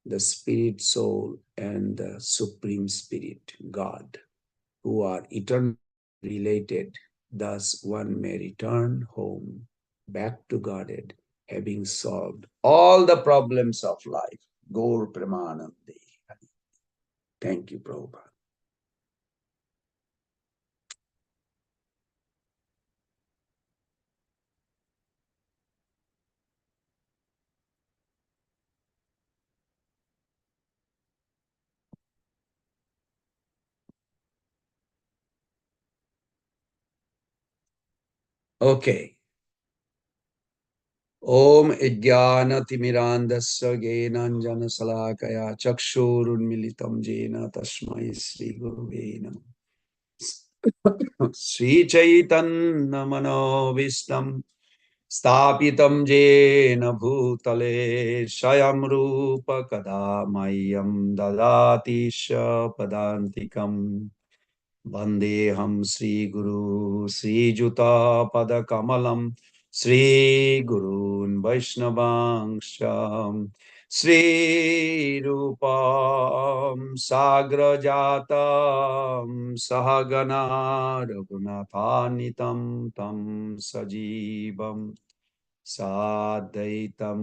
the spirit, soul, and the supreme spirit, God, who are eternally related. Thus, one may return home, back to Godhead, having solved all the problems of life. Gaur Pramanande. Thank you, Prabhupada. Okay. Om Ijnanatimirandasya Genanjana Salakaya Chakshurunmilitam Jena Tasmai Sri Guruve Namah. Sri Chaitanya Manovistam Stapitam Jena Bhutale Shayam Rupa Kadamayam Dadati Padantikam Vandeham Sri Guru Sri Juta Pada Kamalam Sri Gurun Vaishnavaංශam Sri Rupam Sagra Jatam Sahagana Raghunathanitam Tam Sajivam Sadaitam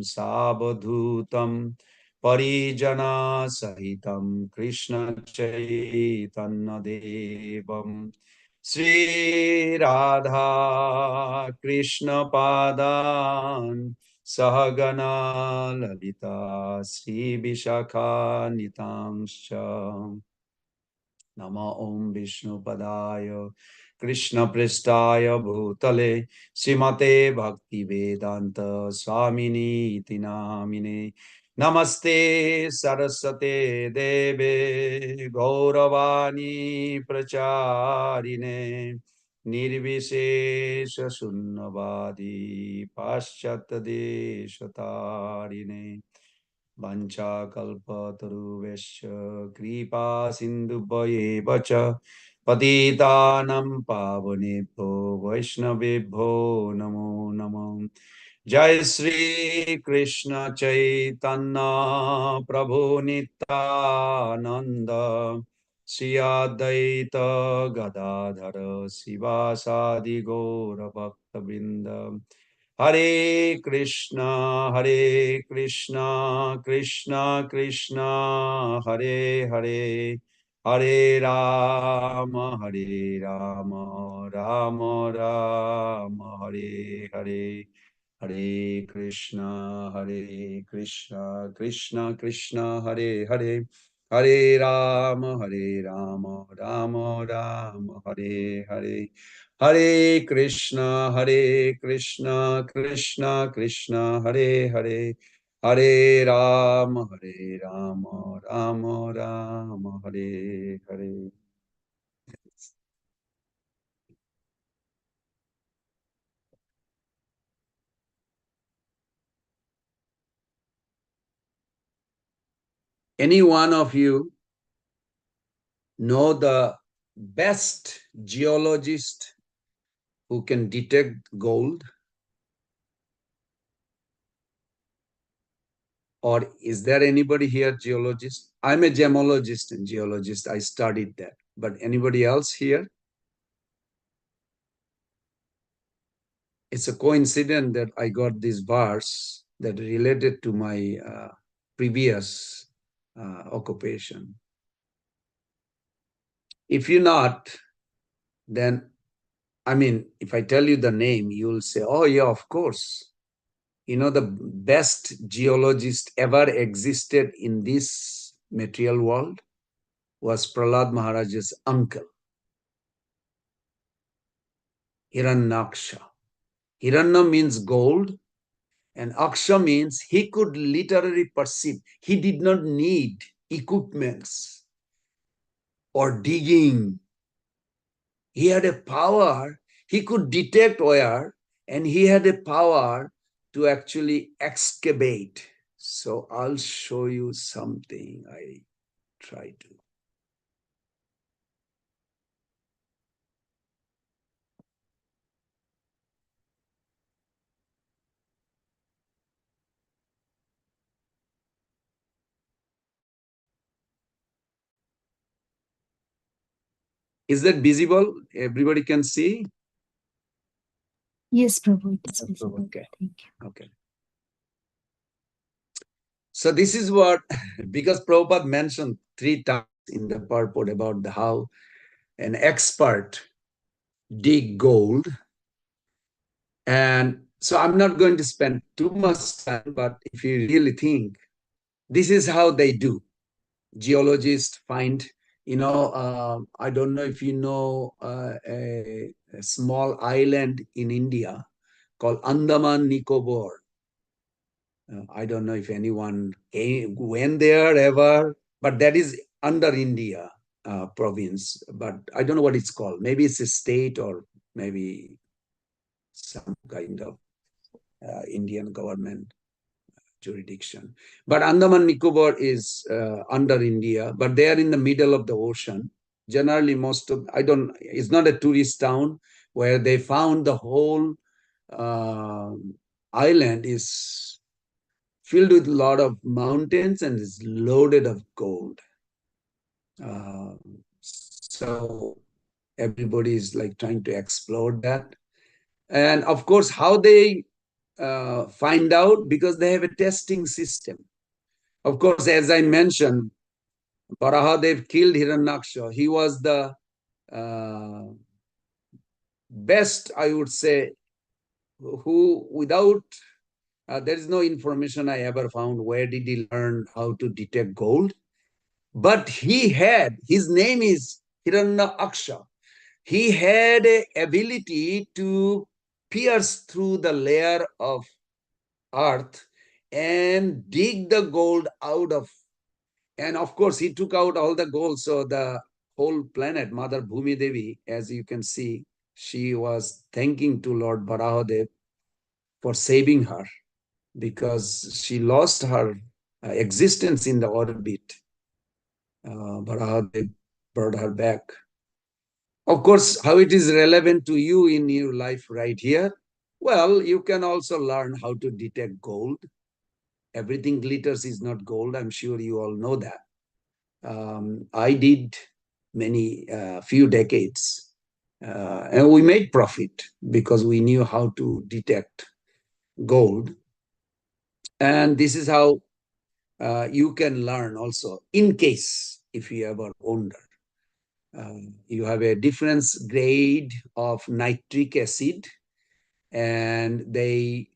Sabadhutam Parijana Sahitam Krishna Chaitanya Devam Sri Radha Krishna Padan Sahagana Lalita Sri Vishakha Nitamsha Nama Om Vishnu Padaya Krishna Prestaya Bhutale Srimate Bhakti Vedanta Swamini Iti Namine Namaste Saraswate Deve Gauravani Pracharine Nirvishesha Sunnavadi Paschat Deshatarine Vanchakalpataruvesya kripa sindhubhayeva cha patitanam pavanebhyo vaishnavebhyo namo namo Jai Sri Krishna Chaitanya Prabhu Nityananda Sri Advaita Gadadhara Sivasadi Gaura Bhakta Vrinda Hare Krishna, Krishna Krishna, Hare Hare, Hare Rama, Rama Rama, Hare Hare, Hare Krishna, Krishna Krishna, Hare Hare, Hare Rama, Rama Rama, Hare Hare. Hare Krishna, Krishna Krishna, Hare Hare, Hare Rama, Rama Rama, Hare Hare. Any one of you know the best geologist who can detect gold? Or is there anybody here geologist? I'm a gemologist and geologist. I studied that. But anybody else here? It's a coincidence that I got this verse that related to my previous occupation. If you're not, then, I mean, if I tell you the name, you'll say, oh yeah, of course. You know, the best geologist ever existed in this material world was Prahlad Maharaj's uncle, Hiranyaksha. Hiranya means gold, and Aksha means he could literally perceive. He did not need equipments or digging. He had a power. He could detect where, and he had a power to actually excavate. So I'll show you something. I try to. Is that visible? Everybody can see? Yes, Prabhu, it is visible. Okay. Thank you. Okay. So this is what, because Prabhupada mentioned 3 times in the purport about how an expert dig gold. And so I'm not going to spend too much time, but if you really think, this is how they do. Geologists find, I don't know if you know a small island in India called Andaman Nicobar. I don't know if anyone went there ever, but that is under India province. But I don't know what it's called. Maybe it's a state or maybe some kind of Indian government jurisdiction. But Andaman Nicobar is under India, but they are in the middle of the ocean. Generally, it's not a tourist town where they found the whole island is filled with a lot of mountains and is loaded of gold. So everybody is like trying to explore that. And of course, how they find out, because they have a testing system. Of course, as I mentioned, Barahadev killed Hiranyaksha. He was the best, I would say, who without, there is no information I ever found where did he learn how to detect gold. But his name is Hiranyaksha. He had a ability to pierce through the layer of earth and dig the gold out of. And of course, he took out all the gold. So the whole planet, Mother Bhumi Devi, as you can see, she was thanking to Lord Barahadev for saving her because she lost her existence in the orbit. Barahadev brought her back. Of course, how it is relevant to you in your life right here? Well, you can also learn how to detect gold. Everything glitters is not gold. I'm sure you all know that. I did few decades, and we made profit because we knew how to detect gold. And this is how you can learn also in case if you ever wonder. You have a different grade of nitric acid, and they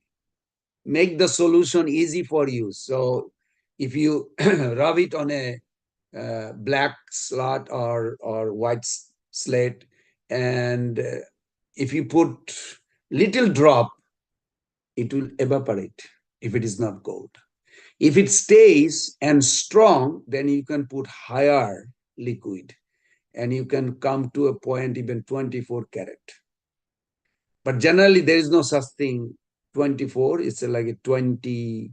make the solution easy for you. So if you rub it on a black slot or white slate, and if you put little drop, it will evaporate if it is not gold. If it stays and strong, then you can put higher liquid and you can come to a point even 24 karat. But generally, there is no such thing 24. It's like a 20,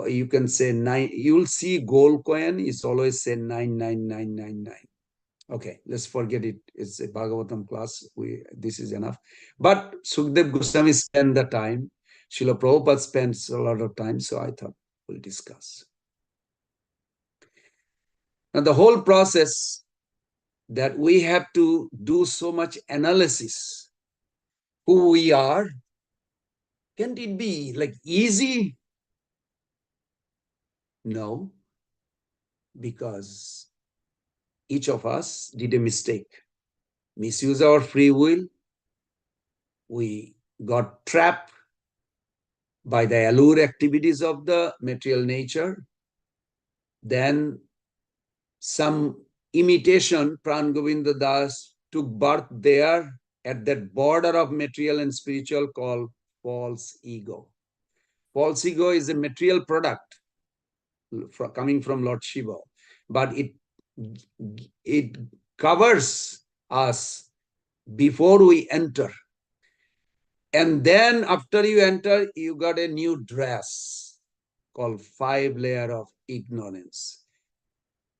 you can say 9. You'll see gold coin is always say 99999. Okay, let's forget it. It's a Bhagavatam class. This is enough. But Sukhdev Goswami spent the time. Srila Prabhupada spends a lot of time, so I thought we'll discuss. Now, the whole process that we have to do so much analysis, who we are, can't it be like easy? No, because each of us did a mistake, misuse our free will. We got trapped by the allure activities of the material nature. Then some imitation, Pran Govind Das took birth there at that border of material and spiritual called false ego. False ego is a material product coming from Lord Shiva, but it covers us before we enter. And then after you enter, you got a new dress called 5 layer of ignorance.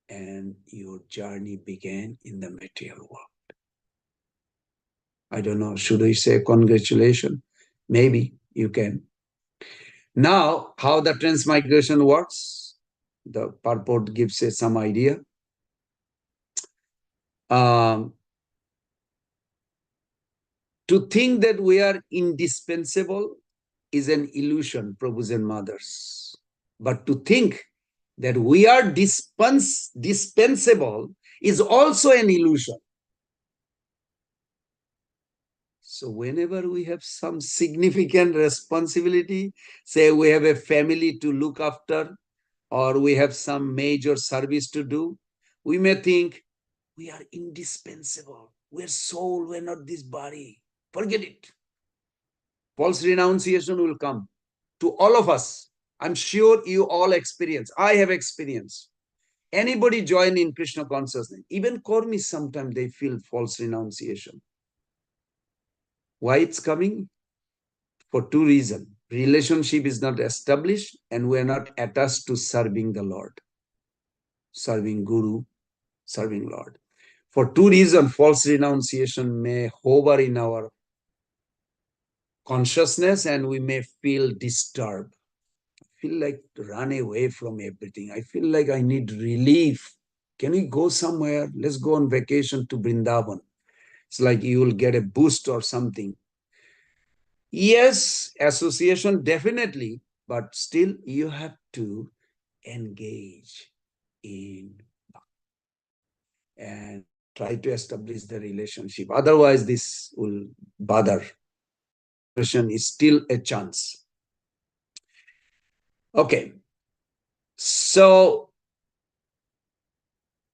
And your journey began in the material world. I don't know, should I say congratulations? Maybe you can. Now, how the transmigration works, the purport gives us some idea. To think that we are indispensable is an illusion, Prabhus and mothers. But to think that we are dispensable is also an illusion. So whenever we have some significant responsibility, say we have a family to look after, or we have some major service to do, we may think we are indispensable. We're soul, we're not this body. Forget it. False renunciation will come to all of us. I'm sure you all experience. I have experienced. Anybody join in Krishna consciousness, even Kormis, sometimes they feel false renunciation. Why it's coming? For 2 reasons. Relationship is not established and we are not attached to serving the Lord, serving Guru, serving Lord. For 2 reasons, false renunciation may hover in our consciousness and we may feel disturbed. I feel like to run away from everything. I feel like I need relief. Can we go somewhere? Let's go on vacation to Vrindavan. It's like you will get a boost or something. Yes, association definitely, but still you have to engage in and try to establish the relationship. Otherwise, this will bother. Is still a chance. Okay. So,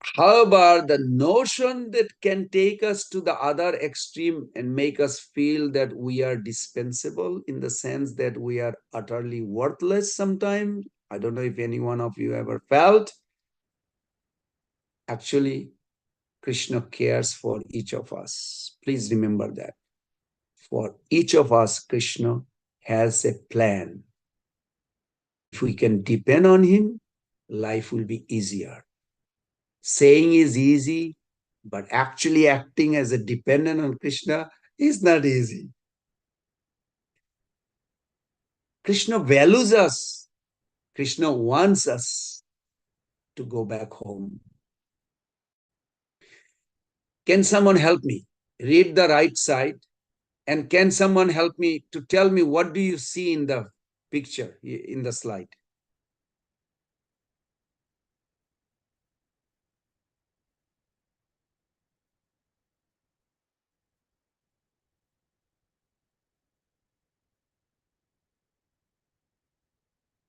however, the notion that can take us to the other extreme and make us feel that we are dispensable in the sense that we are utterly worthless sometimes. I don't know if any one of you ever felt. Actually, Krishna cares for each of us. Please remember that. For each of us, Krishna has a plan. If we can depend on him, life will be easier. Saying is easy, but actually acting as a dependent on Krishna is not easy. Krishna values us. Krishna wants us to go back home. Can someone help me? Read the right side. And can someone help me to tell me what do you see in the picture, in the slide?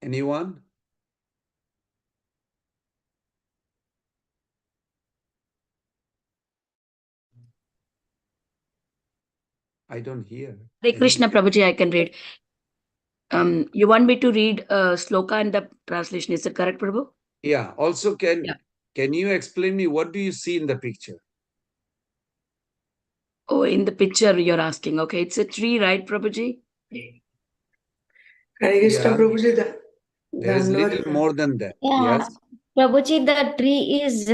Anyone? I don't hear. Hare Krishna, Prabhuji, I can read. You want me to read sloka and the translation? Is it correct, Prabhu? Yeah. Also, can you explain me what do you see in the picture? Oh, in the picture you're asking. Okay, it's a tree, right, Prabhuji? Hare Krishna, Yeah. Prabhuji. There is little more than that. Yeah, Yes. Prabhuji, the tree is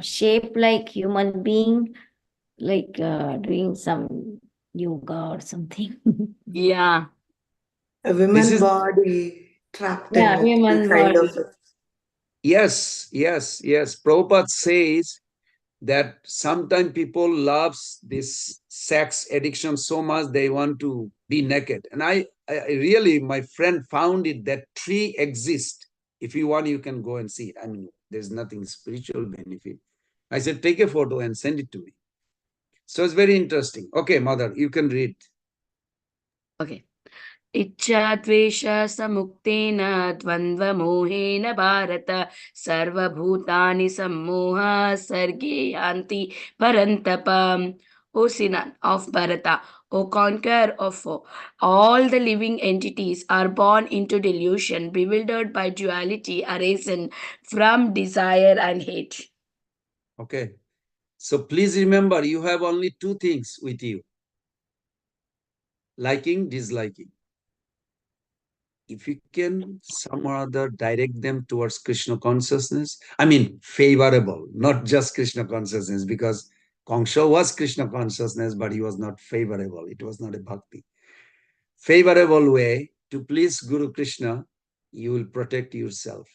shaped like human being, like doing some yoga or something. Yeah. A woman body trapped in Yeah, it, human kind body. of it. Yes. Prabhupada says that sometimes people loves this sex addiction so much they want to be naked. And I really, my friend found it that tree exists. If you want, you can go and see it. I mean, there's nothing spiritual benefit. I said, take a photo and send it to me. So it's very interesting. Okay, mother, you can read. Okay. इच्छाद्वेष समुक्तेन द्वन्द्वमोहेन Bharat सर्वभूतानि सम्मोहा सर्गे यान्ति परन्तप. O Sinan of Bharata, O conqueror of foe, all the living entities are born into delusion, bewildered by duality, arisen from desire and hate. Okay. So please remember, you have only two things with you. Liking, disliking. If you can some or other direct them towards Krishna consciousness, I mean favorable, not just Krishna consciousness, because Kangsha was Krishna consciousness, but he was not favorable. It was not a bhakti. Favorable way to please Guru Krishna, you will protect yourself.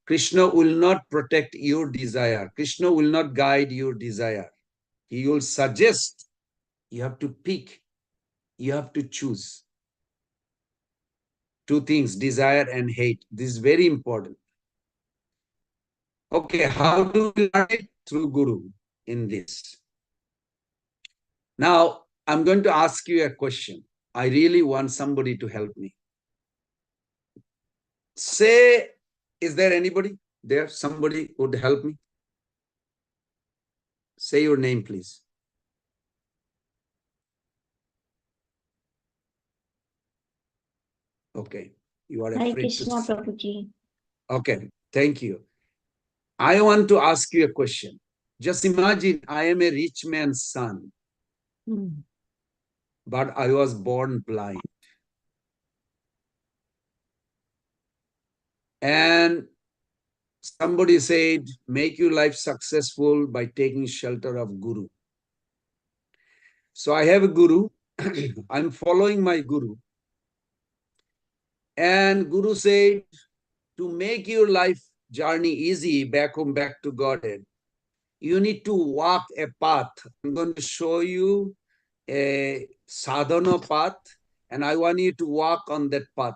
Krishna will not protect your desire. Krishna will not guide your desire. He will suggest. You have to pick. You have to choose. Two things, desire and hate. This is very important. Okay, how do we learn it? Through Guru in this. Now, I'm going to ask you a question. I really want somebody to help me. Say, is there anybody there? Somebody would help me? Say your name, please. Okay, you are Hare afraid to. Krishna, Prabhuji. Okay, thank you. I want to ask you a question. Just imagine I am a rich man's son, but I was born blind. And somebody said, make your life successful by taking shelter of Guru. So I have a Guru. I'm following my Guru. And Guru said, to make your life journey easy back home, back to Godhead, you need to walk a path. I'm going to show you a sadhana path, and I want you to walk on that path.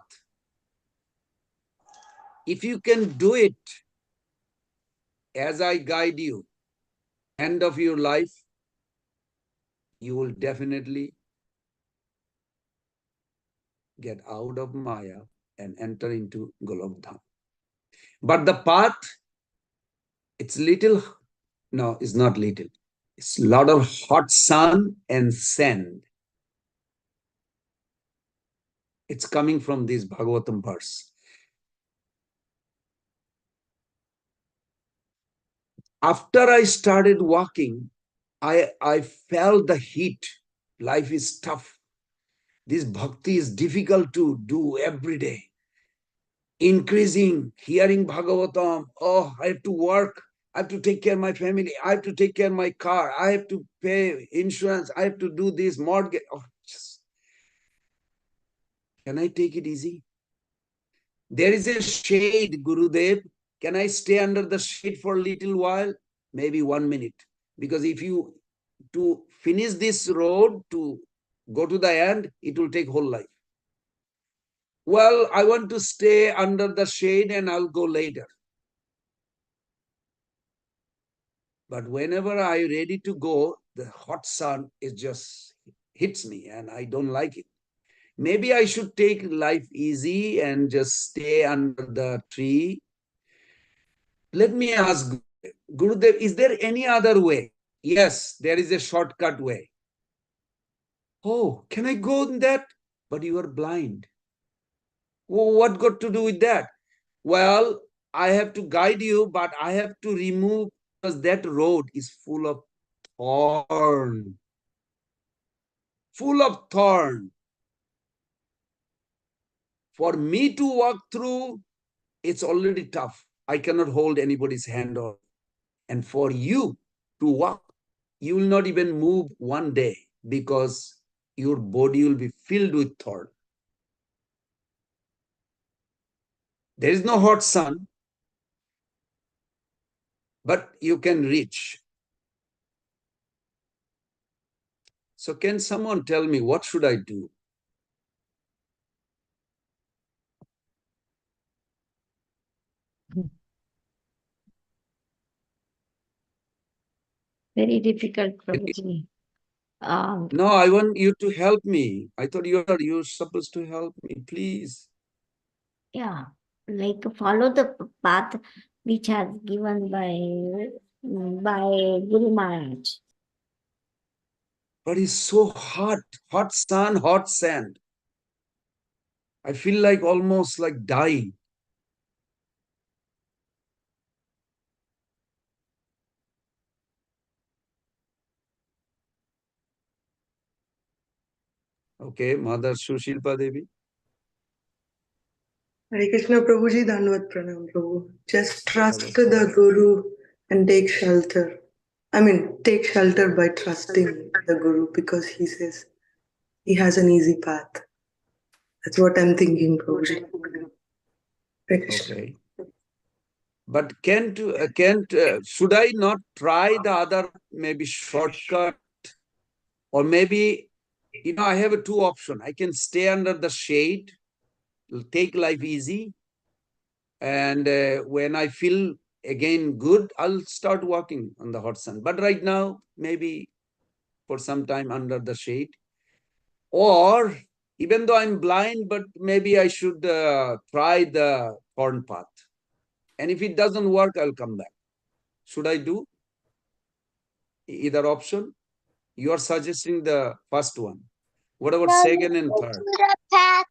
If you can do it as I guide you, end of your life, you will definitely get out of Maya and enter into Golokdham. But the path, it's little, no, it's not little. It's a lot of hot sun and sand. It's coming from this Bhagavatam verse. After I started walking, I felt the heat. Life is tough. This bhakti is difficult to do every day. Increasing, hearing Bhagavatam. Oh, I have to work. I have to take care of my family. I have to take care of my car. I have to pay insurance. I have to do this mortgage. Oh, can I take it easy? There is a shade, Gurudev. Can I stay under the shade for a little while? Maybe 1 minute. Because if you to finish this road, to go to the end, it will take whole life. Well, I want to stay under the shade and I'll go later. But whenever I'm ready to go, the hot sun is just hits me and I don't like it. maybe I should take life easy and just stay under the tree. Let me ask Gurudev, is there any other way? Yes, there is a shortcut way. Oh, can I go in that? But you are blind. Oh, what got to do with that? Well, I have to guide you, but I have to remove, because that road is full of thorn. Full of thorn. For me to walk through, it's already tough. I cannot hold anybody's hand on. And for you to walk, you will not even move one day because your body will be filled with thorn. There is no hot sun, but you can reach. So can someone tell me, what should I do? Very difficult, Prabhuji. No, I want you to help me. I thought you're supposed to help me, please. Yeah, like follow the path which has given by Guru Maharaj. But it's so hot, hot sun, hot sand. I feel like almost like dying. Okay, Mother Sushilpa Devi. Hare Krishna Prabhuji, Dhanvat Pranam Prabhu. Just trust the Guru and take shelter. I mean, take shelter by trusting the Guru because he says he has an easy path. That's what I'm thinking, Prabhuji. Hare Krishna. Okay. But should I not try the other maybe shortcut? Or maybe, I have two options. I can stay under the shade, take life easy. And when I feel again good, I'll start walking on the hot sun. But right now, maybe for some time under the shade. Or even though I'm blind, but maybe I should try the thorn path. And if it doesn't work, I'll come back. Should I do either option? You are suggesting the first one. What about second and third? To the path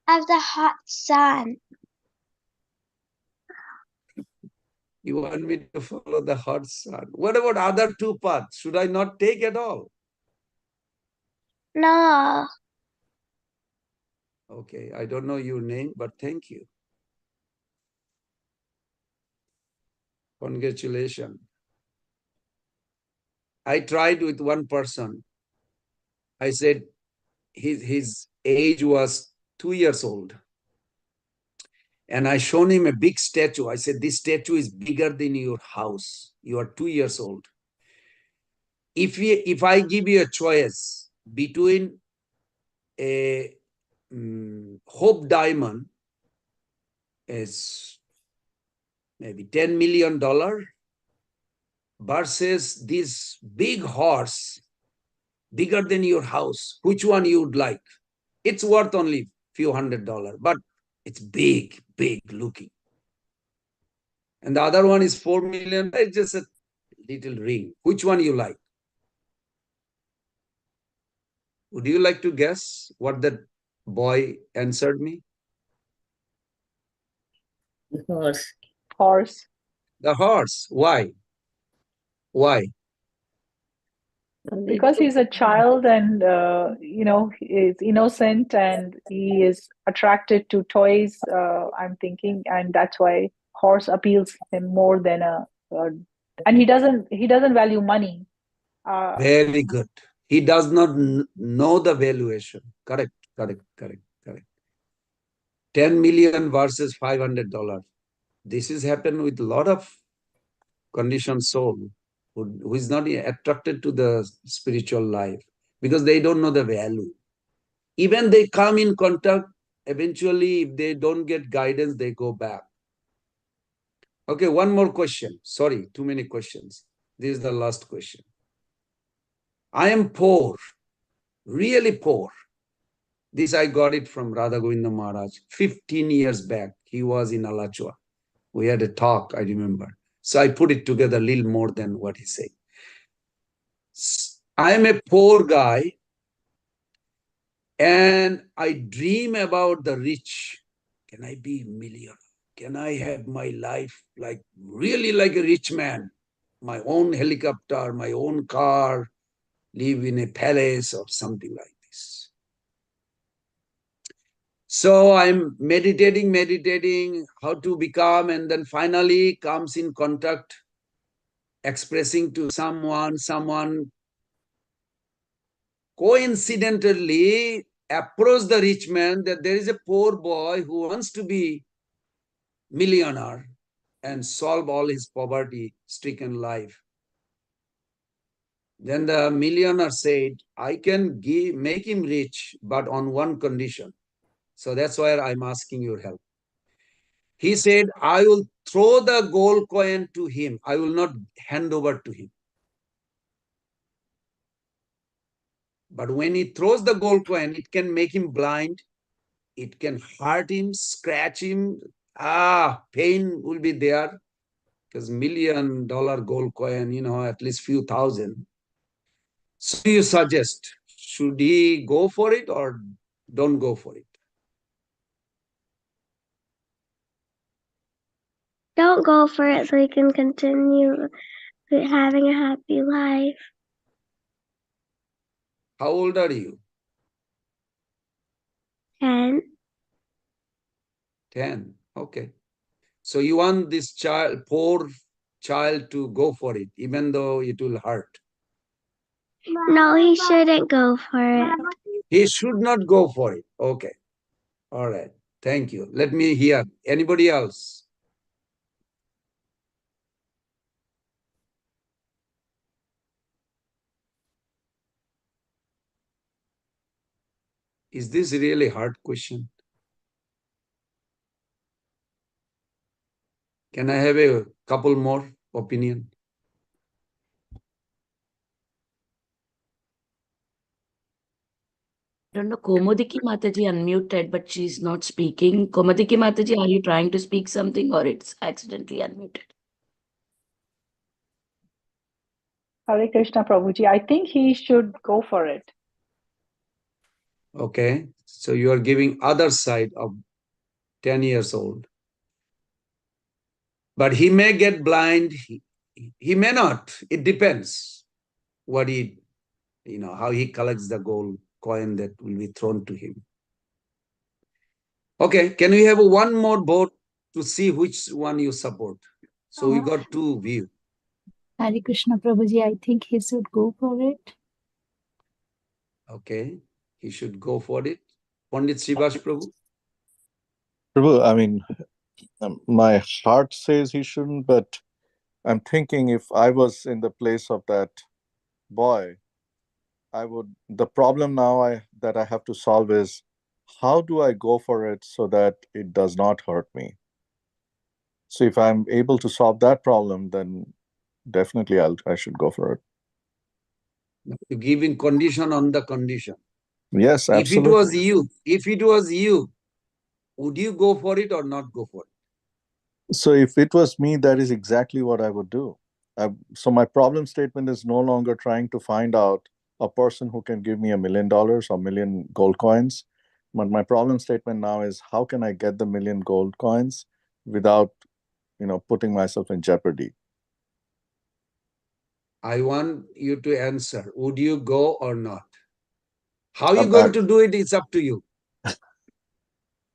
of the hot sun. You want me to follow the hot sun. What about other two paths? Should I not take at all? No. Okay, I don't know your name, but thank you. Congratulations. I tried with one person. I said his age was 2 years old. And I shown him a big statue. I said, this statue is bigger than your house. You are 2 years old. If I give you a choice between a Hope Diamond is maybe $10 million versus this big horse, bigger than your house, which one you would like? It's worth only few $100, but it's big, big looking. And the other one is 4 million. It's just a little ring. Which one you like? Would you like to guess what that boy answered me? The horse. Horse. The horse. Why? Why? Because he's a child and, is innocent and he is attracted to toys, I'm thinking, and that's why horse appeals him more than and he doesn't value money. Very good. He does not know the valuation. Correct, correct, correct, correct. 10 million versus $500. This has happened with a lot of conditioned soul who is not attracted to the spiritual life because they don't know the value. Even they come in contact, eventually if they don't get guidance, they go back. Okay, one more question. Sorry, too many questions. This is the last question. I am poor, really poor. This I got it from Radha Govinda Maharaj 15 years back. He was in Alachua. We had a talk, I remember. So I put it together a little more than what he said. I am a poor guy and I dream about the rich. Can I be a millionaire? Can I have my life like really like a rich man? My own helicopter, my own car, live in a palace or something like this. So I'm meditating how to become, and then finally comes in contact, expressing to someone coincidentally approached the rich man that there is a poor boy who wants to be millionaire and solve all his poverty stricken life. Then the millionaire said, I can make him rich, but on one condition. So that's why I'm asking your help. He said, I will throw the gold coin to him. I will not hand over to him. But when he throws the gold coin, it can make him blind. It can hurt him, scratch him. Pain will be there because $1 million gold coin, at least few thousand. So you suggest, should he go for it or don't go for it? Don't go for it so you can continue having a happy life. How old are you? 10. 10. Okay. So you want this poor child to go for it, even though it will hurt. No, he shouldn't go for it. He should not go for it. Okay. All right. Thank you. Let me hear. Anybody else? Is this really a hard question? Can I have a couple more opinion? I don't know, Komodiki Mataji unmuted, but she's not speaking. Komodiki Mataji, are you trying to speak something or it's accidentally unmuted? Hare Krishna Prabhuji. I think he should go for it. Okay. So you are giving other side of 10 years old. But he may get blind. He may not. It depends what how he collects the gold coin that will be thrown to him. Okay. Can we have one more vote to see which one you support? So we got two views. Hare Krishna Prabhuji, I think he should go for it. Okay. He should go for it. Pandit Srivas Prabhu? Prabhu, I mean, my heart says he shouldn't, but I'm thinking if I was in the place of that boy, I would. The problem now that I have to solve is how do I go for it so that it does not hurt me? So if I'm able to solve that problem, then definitely I should go for it. To giving condition on the condition. Yes, If it absolutely. was you, would you go for it or not go for it? So if it was me, that is exactly what I would do. So my problem statement is no longer trying to find out a person who can give me $1 million or 1 million gold coins. But my problem statement now is how can I get the 1 million gold coins without, putting myself in jeopardy? I want you to answer. Would you go or not? How you going to do it is up to you.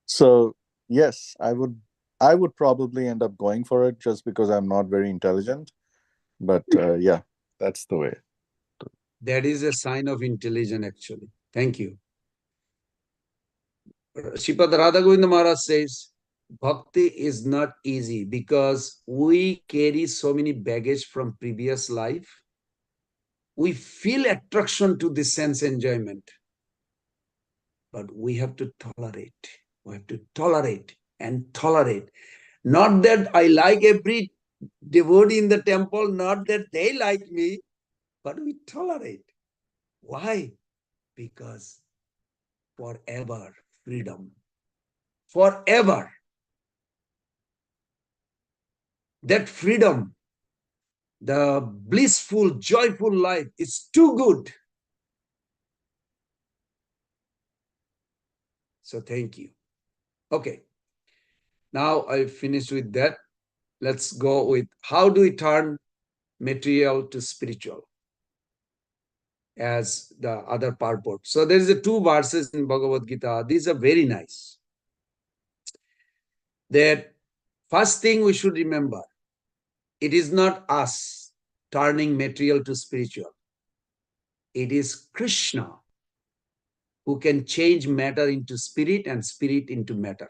So yes, I would probably end up going for it just because I'm not very intelligent. But yeah, that's the way. That is a sign of intelligence, actually. Thank you. Sripad Radha Govinda Maharaj says, Bhakti is not easy because we carry so many baggage from previous life. We feel attraction to the sense enjoyment. But we have to tolerate. We have to tolerate and tolerate. Not that I like every devotee in the temple, not that they like me, but we tolerate. Why? Because forever freedom. Forever. That freedom, the blissful, joyful life is too good. So thank you. Okay. Now I finished with that. Let's go with how do we turn material to spiritual as the other purport. So there is a 2 verses in Bhagavad Gita. These are very nice. That first thing we should remember, it is not us turning material to spiritual. It is Krishna who can change matter into spirit and spirit into matter.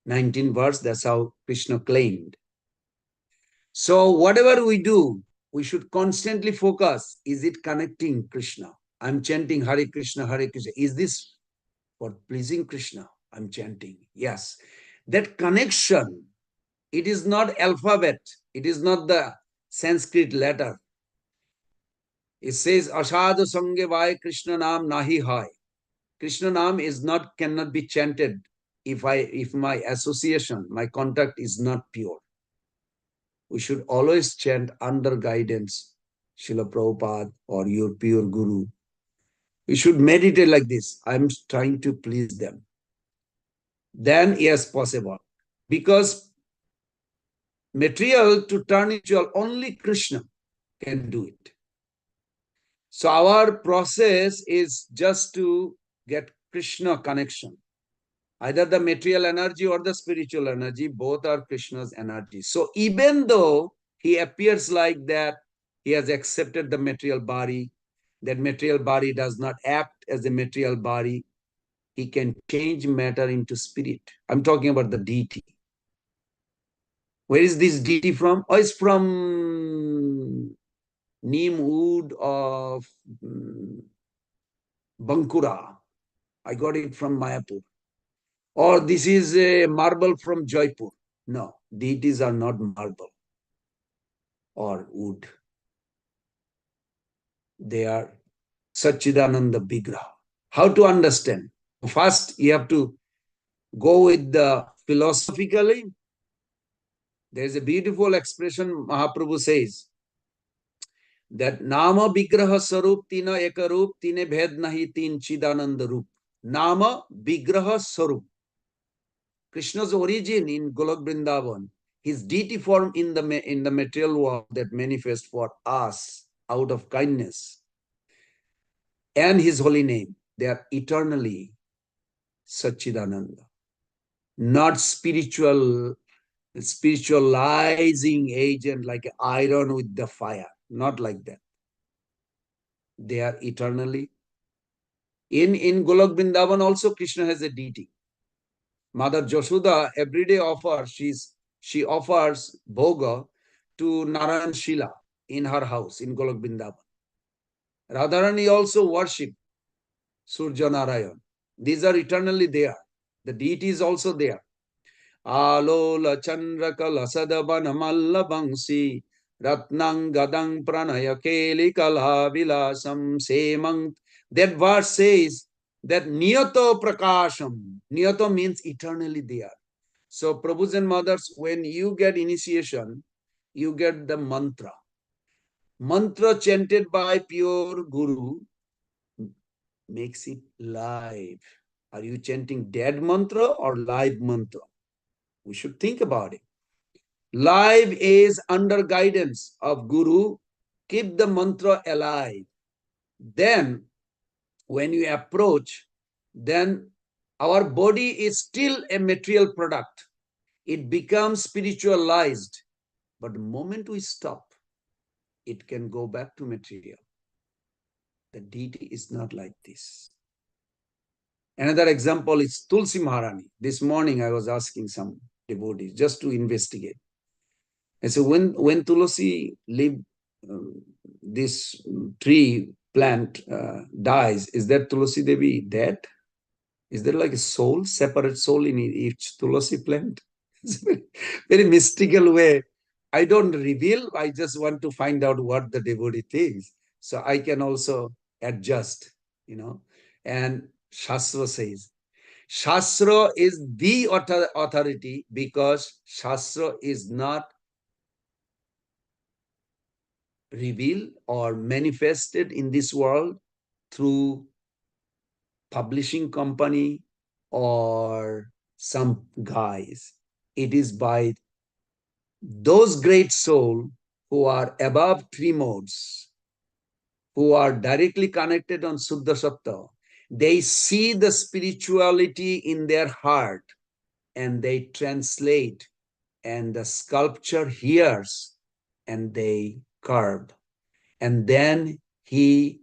19th verse, that's how Krishna claimed. So whatever we do, we should constantly focus. Is it connecting Krishna? I'm chanting Hare Krishna, Hare Krishna. Is this for pleasing Krishna? I'm chanting. Yes. That connection, it is not alphabet. It is not the Sanskrit letter. It says, Ashadu Sange Vai Krishna Nam Nahi Hai. Krishna Nam cannot be chanted if my association, my contact is not pure. We should always chant under guidance, Srila Prabhupada or your pure Guru. We should meditate like this. I'm trying to please them. Then, yes, possible. Because material to turn into only Krishna can do it. So our process is just to get Krishna connection. Either the material energy or the spiritual energy, both are Krishna's energy. So even though he appears like that, he has accepted the material body, that material body does not act as a material body, he can change matter into spirit. I'm talking about the deity. Where is this deity from? Oh, it's from neem wood of Bankura. I got it from Mayapur. Or this is a marble from Jaipur. No, deities are not marble or wood. They are Satchidananda Vigraha. How to understand? First, you have to go with the philosophically. There is a beautiful expression Mahaprabhu says that Nama Vigraha Sarup Tina Ekarup Tine Bhed Nahi Tin Chidananda Rup. Nama Vigraha Sarup. Krishna's origin in Golok Vrindavan, his deity form in the material world that manifests for us out of kindness, and his holy name, they are eternally Satchidananda, not spiritualizing agent like iron with the fire, not like that. They are eternally. In Golok Vrindavan also Krishna has a deity. Mother Josuda every day offers, she offers bhoga to Narayan Shila in her house in Golok Vrindavan. Radharani also worship Surya Narayan. These are eternally there. The deity is also there. Alola Chandrakala Sadabana Malla Bangsi Ratnang Gadang Pranaya Keli Kalha Vilasam Semang. That verse says that Niyato Prakasham. Niyato means eternally there. So, Prabhus and mothers, when you get initiation, you get the mantra. Mantra chanted by pure Guru makes it live. Are you chanting dead mantra or live mantra? We should think about it. Live is under guidance of Guru. Keep the mantra alive. Then, when you approach, then our body is still a material product. It becomes spiritualized. But the moment we stop, it can go back to material. The deity is not like this. Another example is Tulsi Maharani. This morning I was asking some devotees just to investigate. And so when Tulsi leave this tree plant dies, is that Tulsi Devi dead? Is there like a soul, separate soul in each Tulsi plant? It's a very, very mystical way. I don't reveal, I just want to find out what the devotee thinks. So I can also adjust, And Shastra says, Shastra is the authority because Shastra is not revealed or manifested in this world through publishing company or some guys. It is by those great souls who are above three modes, who are directly connected on Suddha Sattva. They see the spirituality in their heart and they translate, and the sculpture hears and they carve. And then he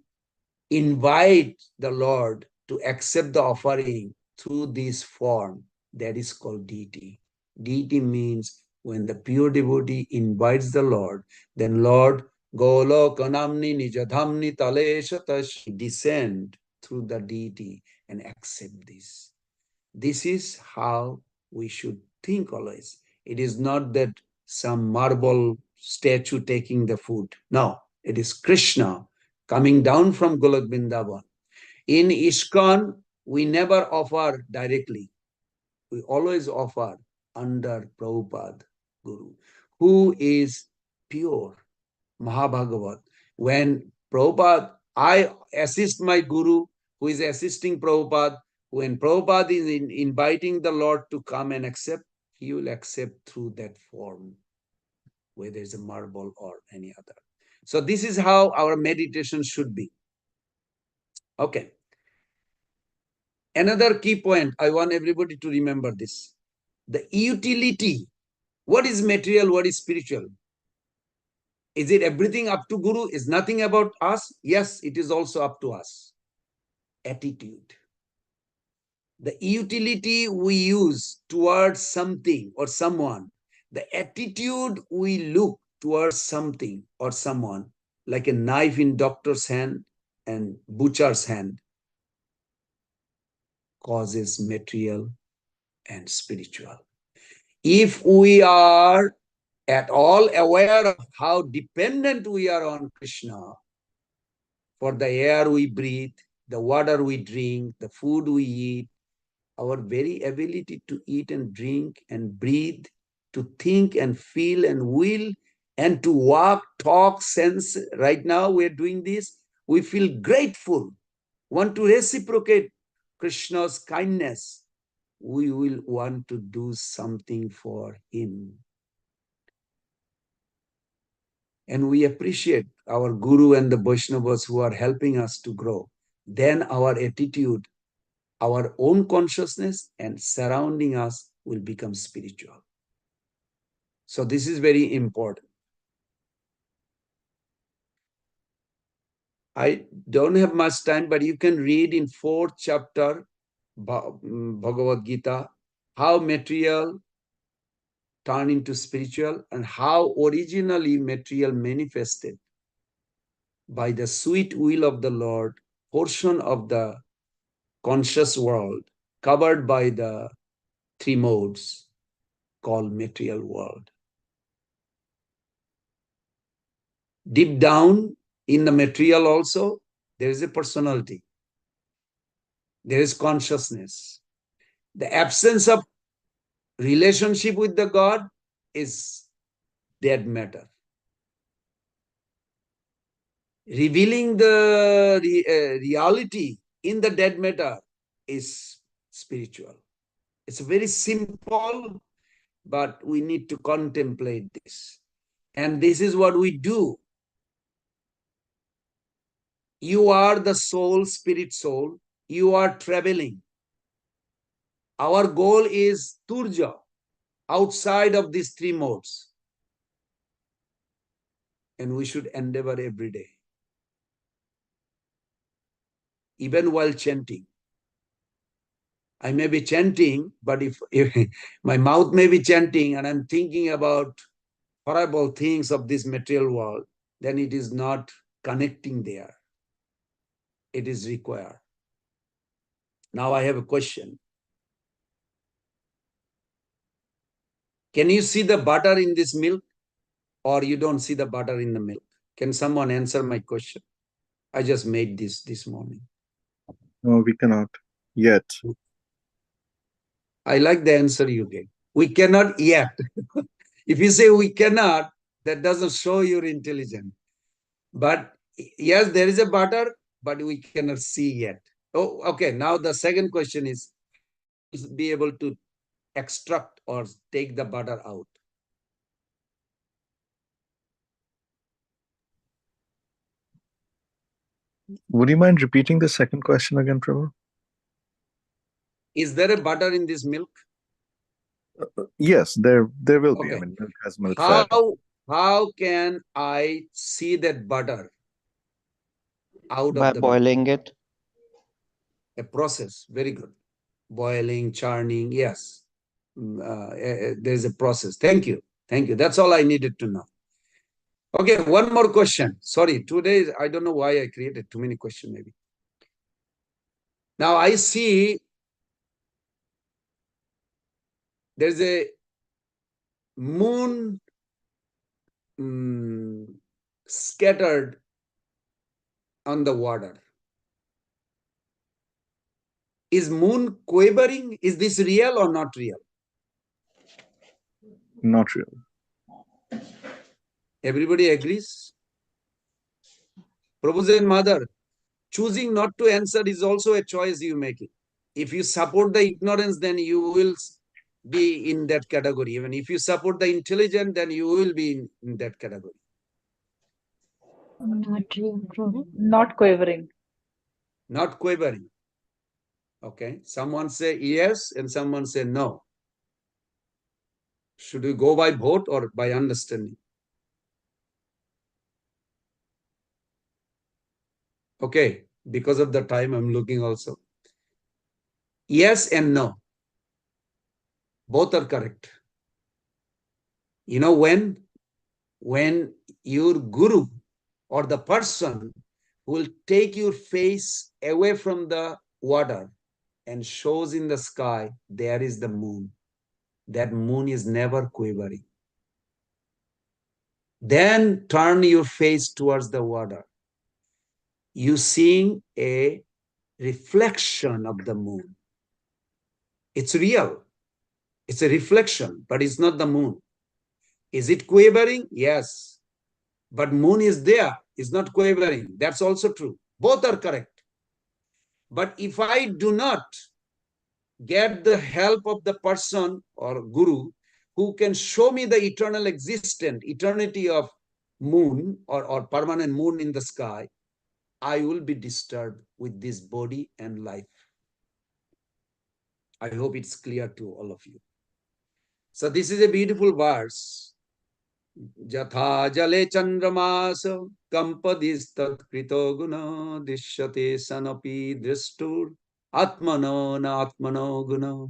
invite the Lord to accept the offering through this form that is called deity. Deity means when the pure devotee invites the Lord, then Lord Golokanamni Nijadhamni Taleshatash descend through the deity and accept this. This is how we should think always. It is not that some marble statue taking the food. No, it is Krishna coming down from Golok Vrindavan. In ISKCON, we never offer directly. We always offer under Prabhupada Guru, who is pure, Mahabhagavat. When Prabhupada, I assist my Guru, who is assisting Prabhupada. When Prabhupada is inviting the Lord to come and accept, he will accept through that form, whether it's a marble or any other. So this is how our meditation should be. Okay. Another key point, I want everybody to remember this. The utility. What is material? What is spiritual? Is it everything up to Guru? Is nothing about us? Yes, it is also up to us. Attitude. The utility we use towards something or someone, the attitude we look towards something or someone, like a knife in doctor's hand and butcher's hand, causes material and spiritual. If we are at all aware of how dependent we are on Krishna for the air we breathe, the water we drink, the food we eat, our very ability to eat and drink and breathe, to think and feel and will, and to walk, talk, sense, right now we're doing this, we feel grateful, want to reciprocate Krishna's kindness, we will want to do something for him. And we appreciate our Guru and the Vaishnavas who are helping us to grow. Then our attitude, our own consciousness and surrounding us will become spiritual. So this is very important. I don't have much time, but you can read in 4th chapter Bhagavad Gita how material turned into spiritual and how originally material manifested by the sweet will of the Lord, portion of the conscious world covered by the three modes called material world. Deep down in the material also, there is a personality. There is consciousness. The absence of relationship with the God is dead matter. Revealing the reality in the dead matter is spiritual. It's very simple, but we need to contemplate this. And this is what we do. You are the soul, spirit soul. You are traveling. Our goal is Turja, outside of these three modes. And we should endeavor every day. Even while chanting. I may be chanting, but if my mouth may be chanting and I'm thinking about horrible things of this material world, then it is not connecting there. It is required. Now I have a question. Can you see the butter in this milk or you don't see the butter in the milk? Can someone answer my question? I just made this morning. No, we cannot yet. I like the answer you gave. We cannot yet. If you say we cannot, that doesn't show you're intelligent. But yes, there is a butter, but we cannot see yet. Oh, okay. Now the second question is, be able to extract or take the butter out. Would you mind repeating the second question again, Prabhu? Is there a butter in this milk? Yes, there will be. Okay. I mean, milk has milk fat. How can I see that butter out By of the milk? boiling it. A process. Very good. Boiling, churning. Yes. There's a process. Thank you. Thank you. That's all I needed to know. Okay, one more question. Sorry, 2 days. I don't know why I created too many questions, maybe. Now I see there's a moon scattered on the water. Is moon quivering? Is this real or not real? Not real. Everybody agrees? Prabhuji and Mother, choosing not to answer is also a choice you make. If you support the ignorance, then you will be in that category. Even if you support the intelligent, then you will be in that category. Not real, not quavering. Not quivering. Okay. Someone say yes and someone say no. Should we go by vote or by understanding? Okay. Because of the time, I'm looking also. Yes and no. Both are correct. You know when? When your guru or the person will take your face away from the water and shows in the sky, there is the moon. That moon is never quivering. Then turn your face towards the water. You seeing a reflection of the moon. It's real. It's a reflection, but it's not the moon. Is it quivering? Yes. But moon is there. It's not quivering. That's also true. Both are correct. But if I do not get the help of the person or guru who can show me the eternal existence, eternity of moon or permanent moon in the sky, I will be disturbed with this body and life. I hope it's clear to all of you. So this is a beautiful verse. Jatha jale chandramasa kampadistat krito guna dishyate sanapi dristur atmano na atmano guna.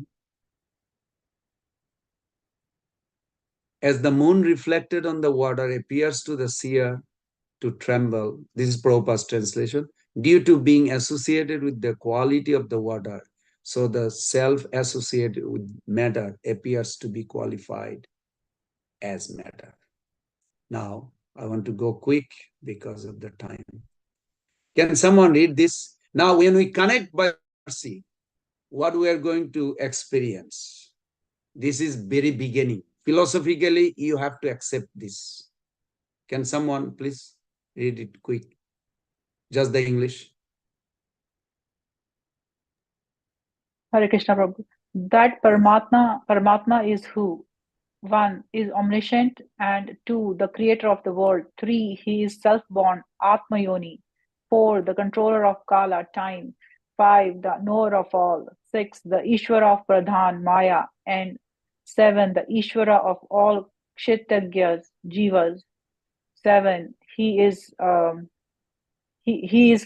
As the moon reflected on the water appears to the seer to tremble, this is Prabhupada's translation, due to being associated with the quality of the water. So the self associated with matter appears to be qualified as matter. Now, I want to go quick because of the time. Can someone read this? Now, when we connect by mercy, what we are going to experience, this is very beginning. Philosophically, you have to accept this. Can someone please read it quick? Just the English. Hare Krishna Prabhu. That Paramatma is who? 1. Is omniscient, and 2. The creator of the world. 3. He is self-born, Atma Yoni. 4. The controller of Kala, time. 5. The knower of all. 6. The Ishvara of Pradhan, Maya. And 7. The Ishvara of all Kshitragyas, Jivas. 7. He is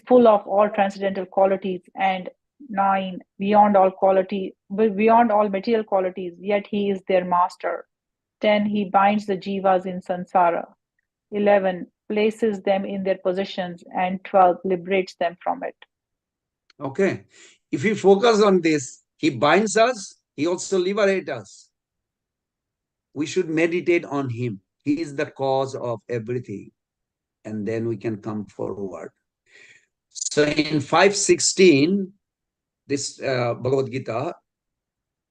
full of all transcendental qualities. And 9. Beyond all material qualities, yet he is their master. 10. He binds the jivas in samsara. 11. Places them in their positions. And 12. Liberates them from it. Okay. If we focus on this, he binds us, he also liberates us. We should meditate on him. He is the cause of everything. And then we can come forward. So in 5:16, this Bhagavad Gita,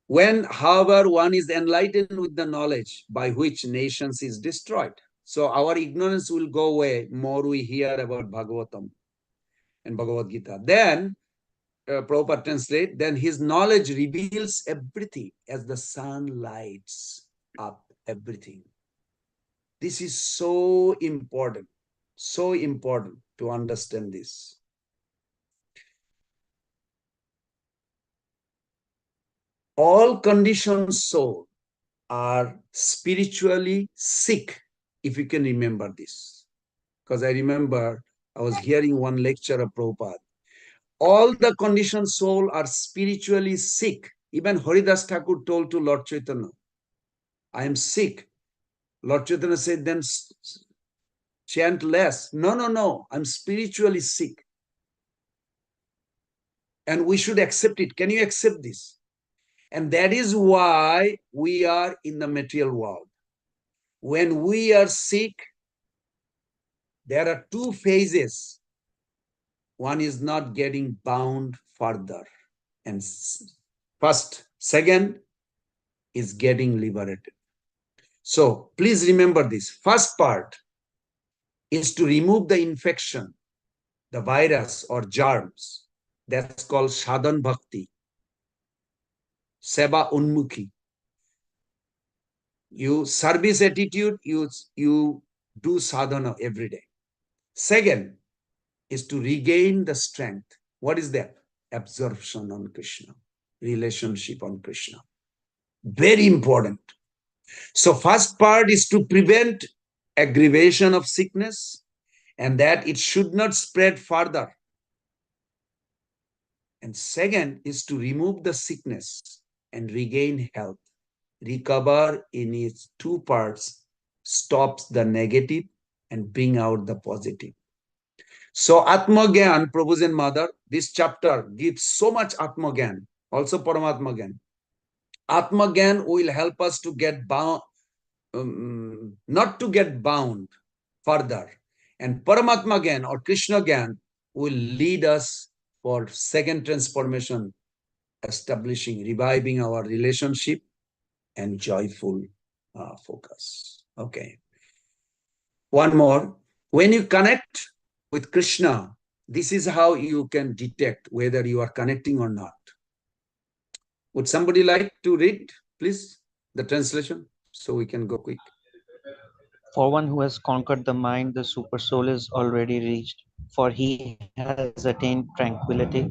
when, however, one is enlightened with the knowledge by which nations is destroyed. So our ignorance will go away more we hear about Bhagavatam and Bhagavad Gita. Then, Prabhupada translate, then his knowledge reveals everything as the sun lights up everything. This is so important to understand this. All conditioned souls are spiritually sick, if you can remember this. Because I remember I was hearing one lecture of Prabhupada. All the conditioned souls are spiritually sick. Even Haridas Thakur told to Lord Chaitanya, I am sick. Lord Chaitanya said, then chant less. No, I'm spiritually sick. And we should accept it. Can you accept this? And that is why we are in the material world. When we are sick, there are two phases. One is not getting bound further. And second is getting liberated. So please remember this. First part is to remove the infection, the virus or germs. That's called sadhan bhakti, seva unmukhi. You service attitude, you do sadhana every day. Second is to regain the strength. What is that? Absorption on Krishna, relationship on Krishna. Very important. So first part is to prevent aggravation of sickness and that it should not spread further. And second is to remove the sickness and regain health. Recover in its two parts, stops the negative and bring out the positive. So Atma Gyan, Prabhu's and Mother, this chapter gives so much Atma Gyan, also Paramatma Gyan. Atma Gyan will help us to get bound, not to get bound further. And Paramatma Gyan or Krishna Gyan will lead us for second transformation, establishing, reviving our relationship and joyful focus. Okay. One more. When you connect with Krishna, this is how you can detect whether you are connecting or not. Would somebody like to read, please, the translation so we can go quick? For one who has conquered the mind, the supersoul is already reached, for he has attained tranquility.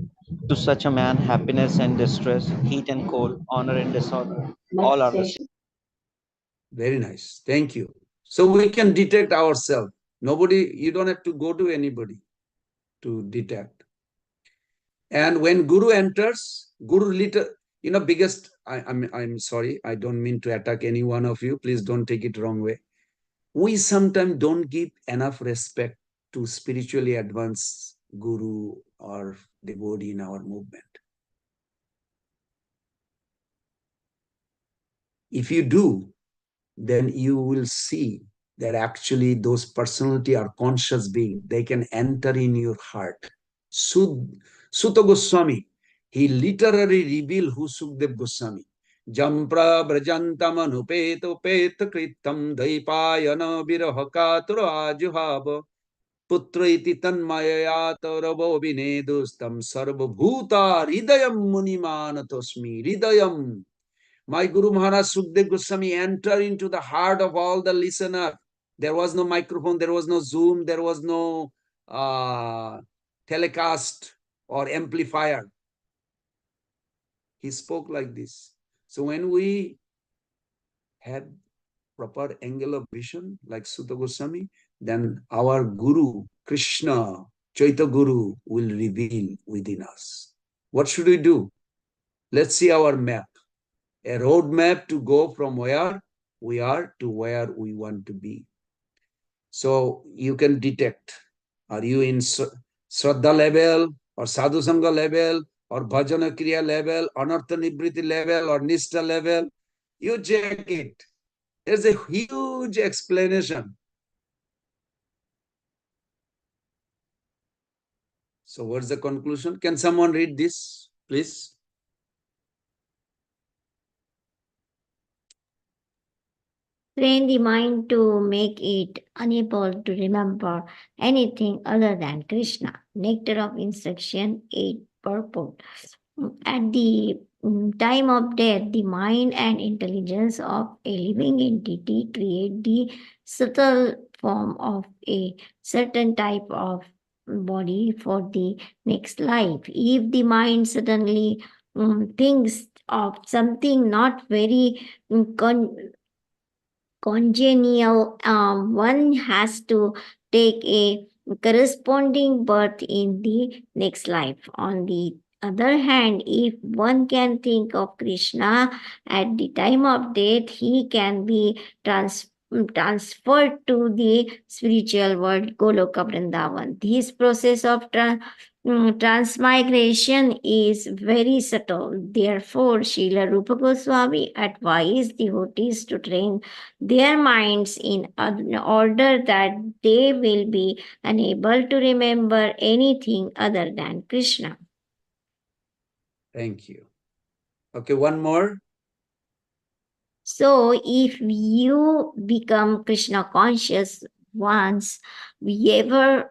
To such a man, happiness and distress, heat and cold, honor and dishonor, all are the same. Very nice. Thank you. So we can detect ourselves. Nobody, you don't have to go to anybody to detect. And when Guru enters, Guru little, biggest, I'm sorry, I don't mean to attack any one of you. Please don't take it wrong way. We sometimes don't give enough respect to spiritually advanced Guru or devotee in our movement. If you do, then you will see that actually those personality are conscious being. They can enter in your heart. Sutta Goswami, he literally revealed who Sukdev Goswami. Jampra brajantam anupeto peta kritam daipayana virahakatura ajuhava putra iti tanmayayata ravo vinedustam sarvabhuta hridayam munimanatosmi hridayam. My Guru Maharaj Sukdev Goswami entered into the heart of all the listeners. There was no microphone, there was no Zoom, there was no telecast or amplifier. He spoke like this. So when we have proper angle of vision like Sutta Goswami, then our Guru, Krishna, Chaitanya Guru will reveal within us. What should we do? Let's see our map. A roadmap to go from where we are to where we want to be. So you can detect, are you in Shraddha level or Sadhu Sangha level or Bhajana Kriya level, Anartha Nibriti level or Nishtha level? You check it. There's a huge explanation. So what's the conclusion? Can someone read this, Please. Train the mind to make it unable to remember anything other than Krishna. Nectar of Instruction 8 purport. At the time of death, the mind and intelligence of a living entity create the subtle form of a certain type of body for the next life. If the mind suddenly thinks of something not very congenial, one has to take a corresponding birth in the next life. On the other hand, if one can think of Krishna at the time of death, he can be transferred to the spiritual world, Goloka Vrindavan. This process of transmigration is very subtle. Therefore, Srila Rupa Goswami advised devotees to train their minds in order that they will be unable to remember anything other than Krishna. Thank you. Okay, one more. So, if you become Krishna conscious once, even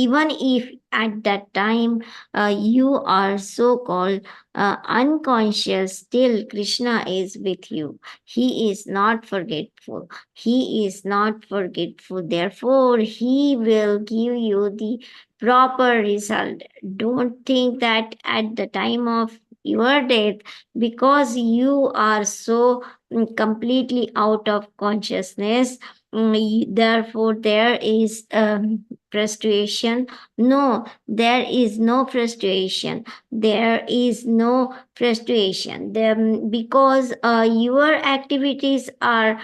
if at that time you are so called unconscious, still Krishna is with you. He is not forgetful. He is not forgetful. Therefore, He will give you the proper result. Don't think that at the time of your death, because you are so completely out of consciousness, therefore there is frustration. No, there is no frustration. There is no frustration. Because your activities are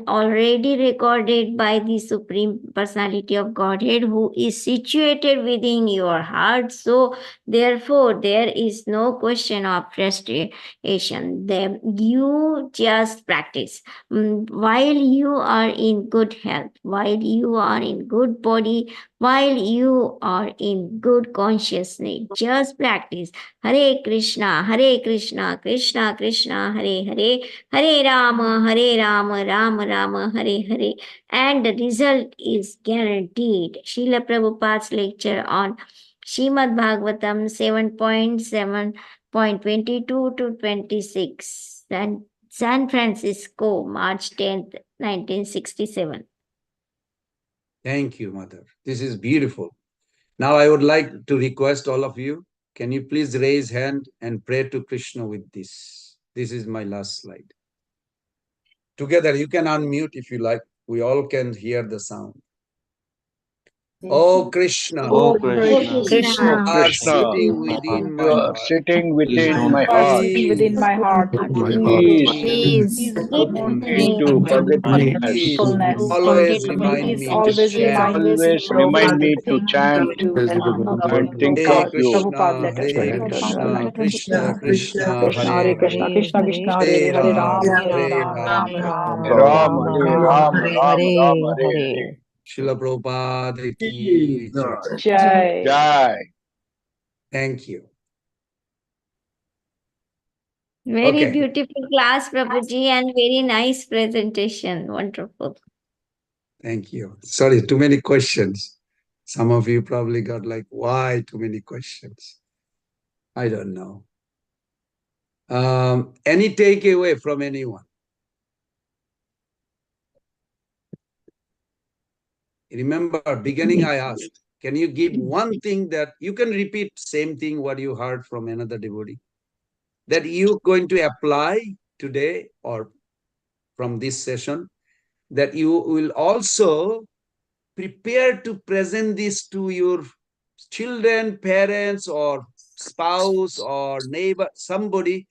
already recorded by the Supreme Personality of Godhead, who is situated within your heart. So therefore there is no question of frustration. Then you just practice while you are in good health, while you are in good body, while you are in good consciousness. Just practice Hare Krishna, Krishna Krishna, Hare Hare, Hare Rama, Rama Rama, Hare Hare, and the result is guaranteed. Srila Prabhupada's lecture on Srimad Bhagavatam 7.7.22 to 26, San Francisco, March 10th, 1967. Thank you, Mother. This is beautiful. Now I would like to request all of you, can you please raise hand and pray to Krishna with this? This is my last slide. Together, you can unmute if you like. We all can hear the sound. Oh Krishna, Oh Krishna, Krishna, you are sitting within You my are heart. sitting please within don't my You are heart. sitting within my heart. My heart. Please give don't me to forgetfulness. Please Fullness. always remind Please me to always chant remind me Always remind to me to think chant to and think Hare of Prabhupada, you. Prabhupada Krishna, letters. Hare Krishna, Krishna Krishna, Krishna Hare Hare Krishna, Hare, Krishna Krishna Hare Hare Ram, Ram, Hare Hare Ram, Ram, Ram Hare Ram, Ram, Hare Hare Hare. Ram, Ram Ram, Hare Hare. Srila Prabhupada ki jai. Jai. Jai. Thank you. very Okay. beautiful class, Prabhuji, and very nice presentation. Wonderful. Thank you. Sorry, too many questions. Some of you probably got like, why too many questions? I don't know. Any takeaway from anyone? Remember, beginning I asked, can you give one thing that you can repeat same thing what you heard from another devotee that you're going to apply today or from this session, that you will also prepare to present this to your children, parents, or spouse or neighbor, somebody,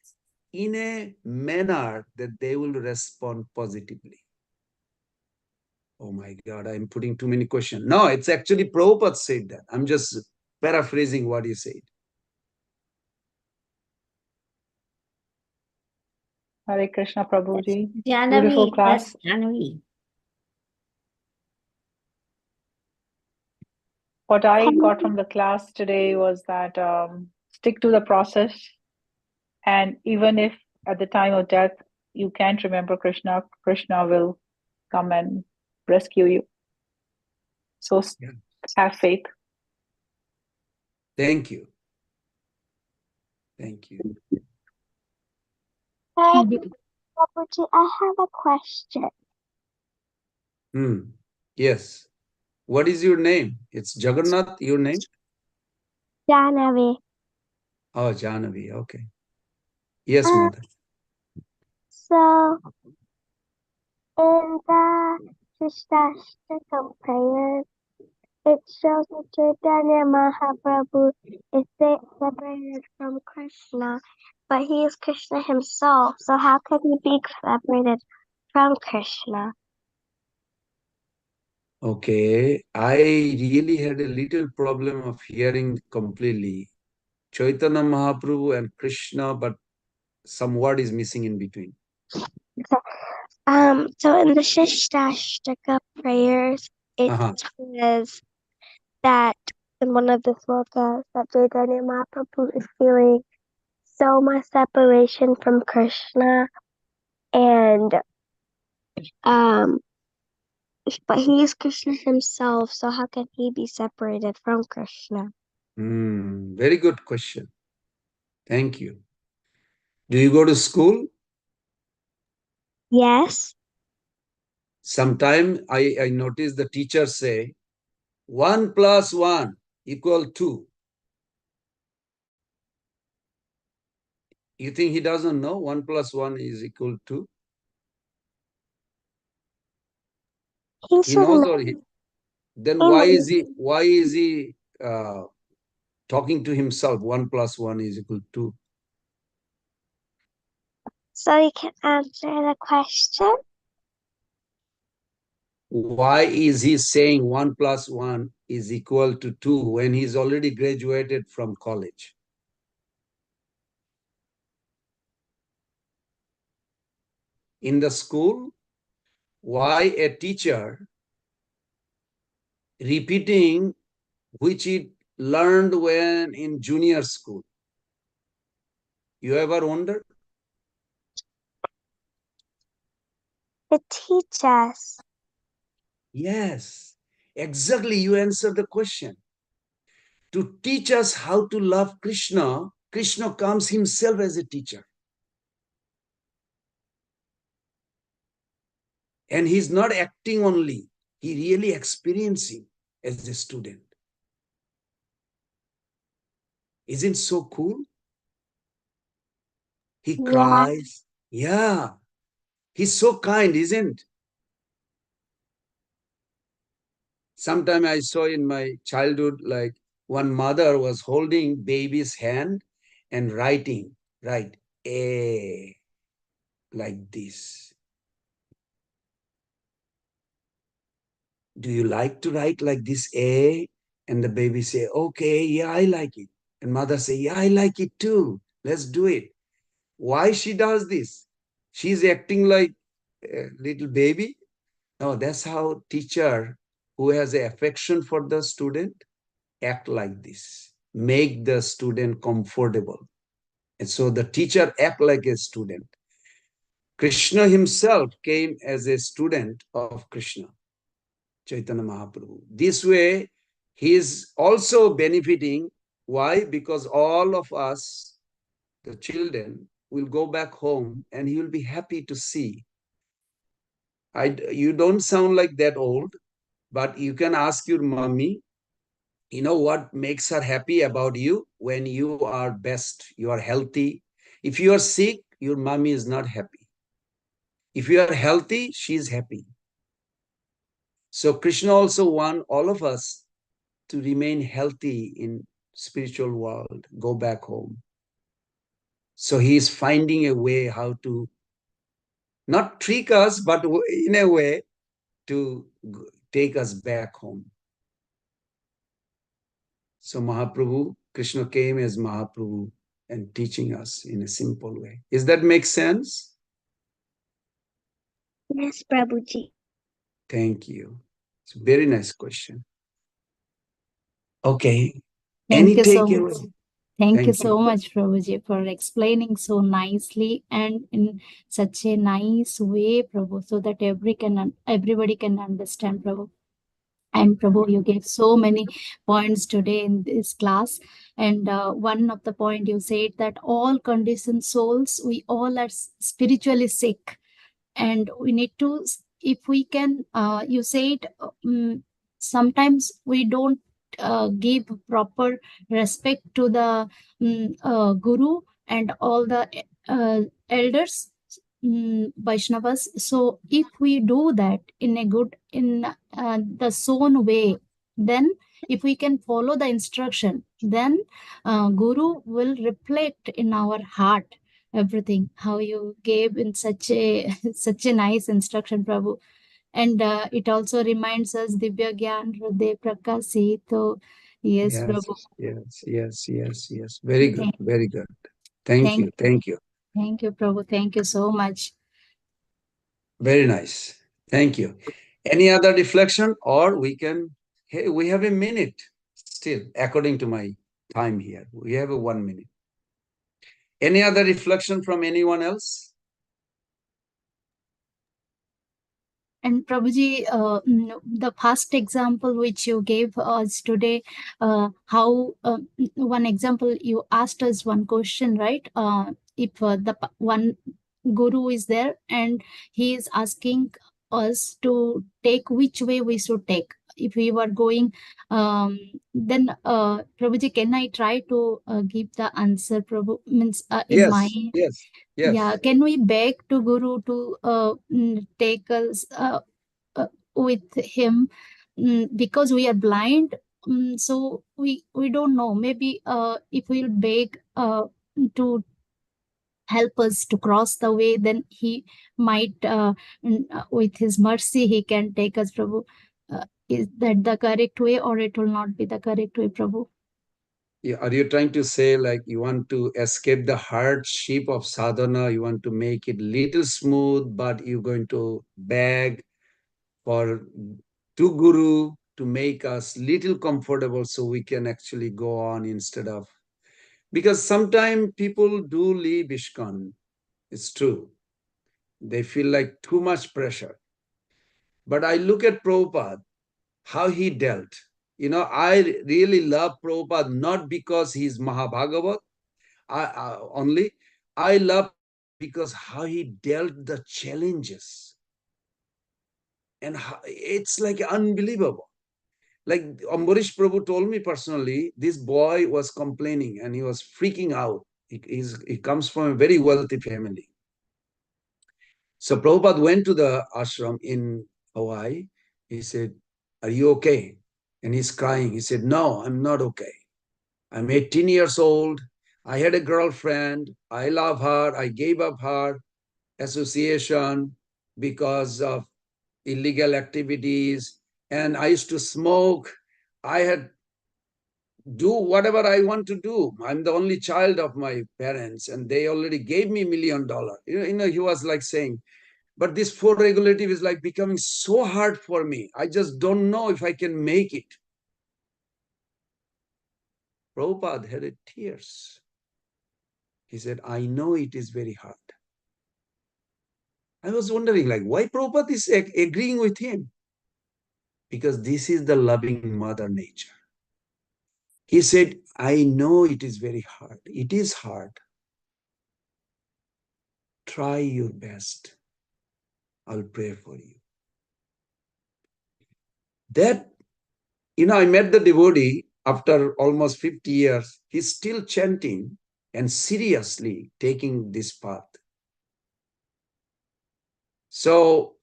in a manner that they will respond positively. Oh my God, I'm putting too many questions. No, it's actually Prabhupada said that. I'm just paraphrasing what he said. Hare Krishna Prabhuji. Beautiful Janavi, class. that's Janavi. What I got from the class today was that stick to the process. And even if at the time of death you can't remember Krishna, Krishna will come and rescue you. So have faith. Thank you. Thank you. Prabhuji, I have a question. Yes. What is your name? It's Jagannath, your name? Janavi. Oh, Janavi. Okay. Yes, mother. So, in the Shastakam prayer, it shows that Chaitanya Mahaprabhu is separated from Krishna, but he is Krishna himself. So how can he be separated from Krishna? Okay. I really had a little problem of hearing completely. Chaitanya Mahaprabhu and Krishna, but some word is missing in between. So in the Shashtaka prayers, it says that in one of the slokas that Chaitanya Mahaprabhu is feeling so much separation from Krishna, and but he is Krishna himself, so how can he be separated from Krishna? Very good question. Thank you. Do you go to school? Yes. Sometime I notice the teacher say, 1 + 1 = 2. You think he doesn't know 1 + 1 is equal to? He knows, or then why is he talking to himself? 1 + 1 is equal to 2. So you can answer the question. Why is he saying 1 + 1 is equal to 2 when he's already graduated from college? In the school, why a teacher repeating which he learned when in junior school? You ever wondered? To teach us. Yes, exactly. You answered the question. To teach us how to love Krishna, Krishna comes himself as a teacher. And he's not acting only, he really experiencing as a student. Isn't so cool? He cries. Yeah. He's so kind, isn't? Sometime I saw in my childhood, like one mother was holding baby's hand and writing, right, A, like this. Do you like to write like this, A? And the baby say, okay, yeah, I like it. And mother say, yeah, I like it too. Let's do it. Why she does this? She's acting like a little baby. No, that's how teacher who has an affection for the student act like this. Make the student comfortable. And so the teacher act like a student. Krishna himself came as a student of Krishna, Chaitanya Mahaprabhu. This way, he is also benefiting. Why? Because all of us, the children, will go back home and he will be happy to see. You don't sound like that old, but you can ask your mommy, you know what makes her happy about you? When you are best, you are healthy. If you are sick, your mommy is not happy. If you are healthy, she is happy. So Krishna also wants all of us to remain healthy in spiritual world, go back home. So he is finding a way how to not trick us, but in a way to take us back home. So Mahaprabhu, Krishna came as Mahaprabhu and teaching us in a simple way. Does that make sense? Yes, Prabhuji. Thank you. It's a very nice question. Okay. Thank Any you so takeaway? much. Thank you so much, Prabhuji, for explaining so nicely and in such a nice way, Prabhu, so that everybody can understand, Prabhu. And Prabhu, you gave so many points today in this class. And one of the point you said that all conditioned souls, we all are spiritually sick, and we need to, if we can, you said sometimes we don't give proper respect to the guru and all the elders, Vaishnavas. So if we do that in a good, in the zone way, then if we can follow the instruction, then guru will reflect in our heart everything how you gave in such a such a nice instruction, Prabhu. And it also reminds us Divya Gyan Hriday Prakasi. So yes, Prabhu. Yes. Very good, Thank, very good. Thank you. thank you, Prabhu. Thank you so much. Very nice. Thank you. Any other reflection, or we can, hey, we have a minute still, according to my time here. We have a 1 minute. Any other reflection from anyone else? And Prabhuji, the first example which you gave us today, how one example you asked us one question, right? If the one guru is there and he is asking us to take which way we should take. If we were going, then Prabhuji, can I try to give the answer? Prabhu means in my. Yes. Yeah, can we beg to Guru to take us with him, because we are blind? So we don't know. Maybe if we'll beg to help us to cross the way, then he might, with his mercy, he can take us, Prabhu. Is that the correct way, or it will not be the correct way, Prabhu? Are you trying to say like you want to escape the hardship of sadhana, you want to make it little smooth, but you're going to beg for to Guru to make us little comfortable so we can actually go on instead of, because sometimes people do leave ISKCON. It's true. They feel like too much pressure. But I look at Prabhupada, how he dealt. I really love Prabhupada not because he's Mahabhagavat only. I love Prabhupada because how he dealt the challenges. And it's like unbelievable. Like Ambarish Prabhu told me personally, this boy was complaining and he was freaking out. He comes from a very wealthy family. So Prabhupada went to the ashram in Hawaii. He said, "Are you okay?" And he's crying. He said, "No, I'm not okay. I'm 18 years old. I had a girlfriend. I love her. I gave up her association because of illegal activities. And I used to smoke. I had do whatever I want to do. I'm the only child of my parents, and they already gave me $1 million." He was like saying, but this four regulative is like becoming so hard for me. I just don't know if I can make it. Prabhupada had tears. He said, I know it is very hard. I was wondering, like, why Prabhupada is agreeing with him? Because this is the loving mother nature. He said, I know it is very hard. It is hard. Try your best. I'll pray for you. That, I met the devotee after almost 50 years. He's still chanting and seriously taking this path. So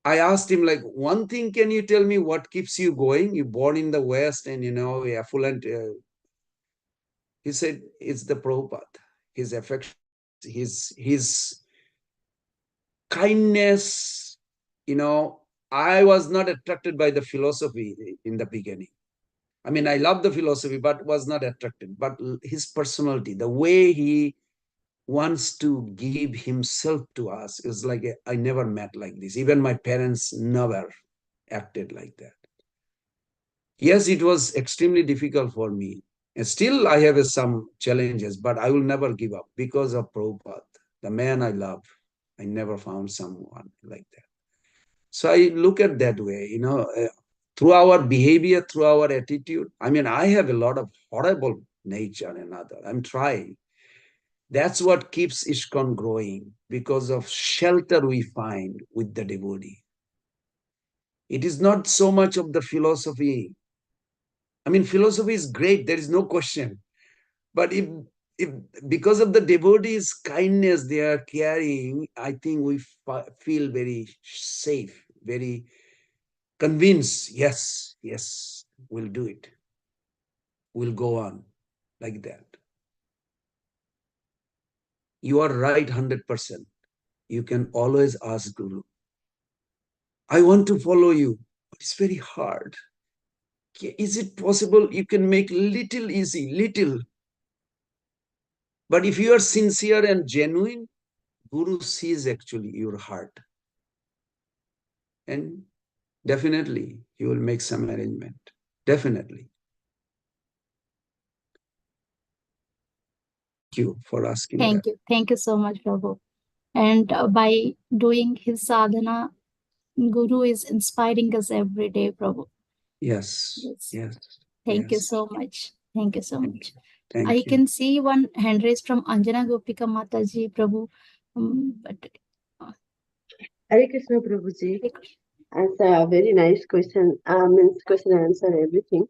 I asked him, like, one thing, can you tell me what keeps you going? You're born in the West and, affluent. He said, it's the Prabhupada, his affection, his kindness. I was not attracted by the philosophy in the beginning. I mean, I love the philosophy, but was not attracted. But his personality, the way he wants to give himself to us is like, I never met like this. Even my parents never acted like that. Yes, it was extremely difficult for me. And still I have some challenges, but I will never give up because of Prabhupada, the man I love. I never found someone like that. So I look at that way, through our behavior, through our attitude. I mean, I have a lot of horrible nature and other. I'm trying. That's what keeps ISKCON growing, because of shelter we find with the devotee. It is not so much of the philosophy. I mean, philosophy is great, there is no question. But if because of the devotees' kindness they are carrying, I think we feel very safe, very convinced. Yes, yes, we'll do it. We'll go on like that. You are right, 100%. You can always ask Guru, I want to follow you, but it's very hard. Is it possible you can make little easy, little? But if you are sincere and genuine, Guru sees actually your heart. And definitely he will make some arrangement. Definitely. Thank you for asking that. Thank you. Thank you so much, Prabhu. And by doing his sadhana, Guru is inspiring us every day, Prabhu. Yes. Yes. Yes. Thank you Yes. so much. Thank you so much. Thank I you. can see one hand raised from Anjana Gopika Mataji, Prabhu. But Hare Krishna Prabhuji. That's a very nice question. Means question answer everything.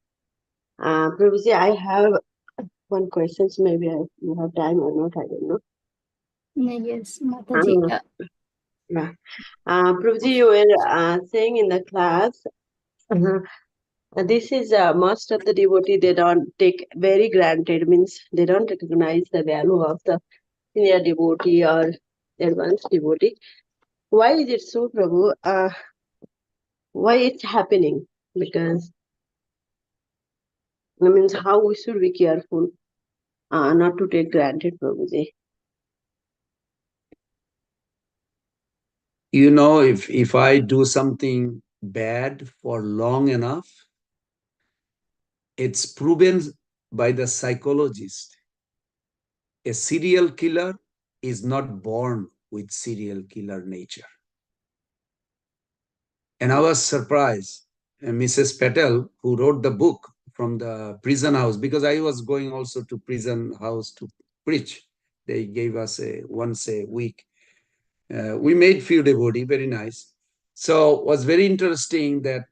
Prabhuji, I have one question. So maybe you have time or not, I don't know. yes, Mataji. Yeah. Prabhuji, you were saying in the class, this is most of the devotee, they don't take very granted, means they don't recognize the value of the senior devotee or advanced devotee. Why is it so, Prabhu? Why it's happening? Because I mean, how we should be careful not to take granted, Prabhuji. If I do something bad for long enough, it's proven by the psychologist. A serial killer is not born with serial killer nature. And I was surprised. Mrs. Patel, who wrote the book from the prison house, because I was going also to prison house to preach. They gave us once a week. We made few devotee, very nice. So it was very interesting that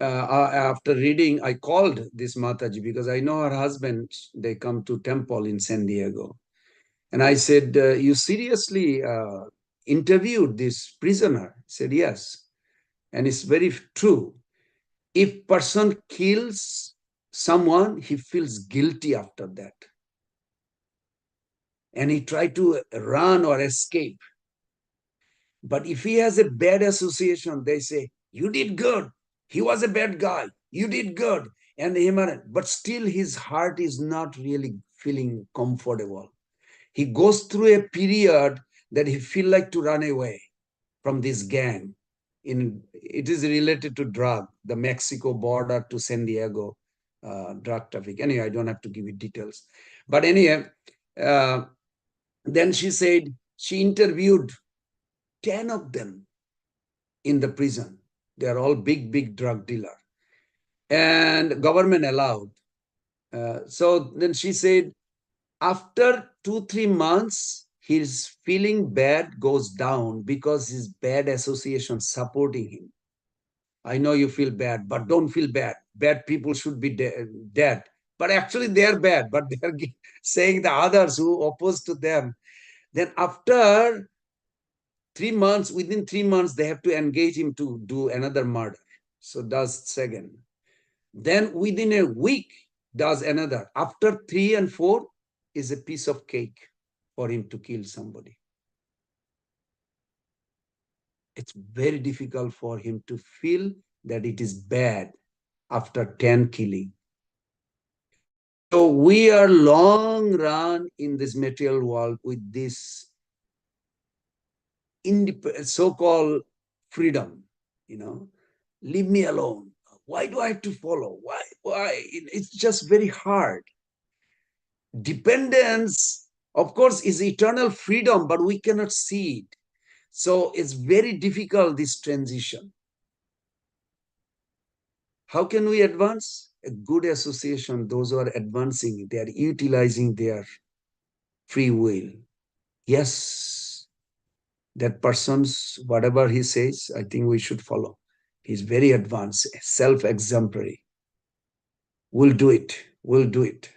after reading, I called this Mataji because I know her husband, they come to temple in San Diego. And I said, you seriously interviewed this prisoner? He said, yes. And it's very true. If person kills someone, he feels guilty after that. And he try to run or escape. But if he has a bad association, they say, you did good. He was a bad guy. You did good. And but still his heart is not really feeling comfortable. He goes through a period that he feel like to run away from this gang. It is related to drug, the Mexico border to San Diego drug traffic. Anyway, I don't have to give you details. But anyway, then she said she interviewed 10 of them in the prison. They are all big drug dealer. And government allowed. So then she said, after 2-3 months, his feeling bad goes down because his bad association supporting him. I know you feel bad, but don't feel bad. Bad people should be dead. But actually they're bad, but they're saying the others who oppose to them. Then after 3 months, within 3 months, they have to engage him to do another murder. So does second. Then within a week, does another. After 3 and 4 is a piece of cake for him to kill somebody. It's very difficult for him to feel that it is bad after 10 killing. So we are long run in this material world with this so-called freedom, leave me alone. Why do I have to follow? Why? It's just very hard. Dependence, of course, is eternal freedom, but we cannot see it. So it's very difficult, this transition. How can we advance? A good association, those who are advancing, they are utilizing their free will. Yes, that person's, whatever he says, I think we should follow. He's very advanced, self-exemplary. We'll do it. We'll do it.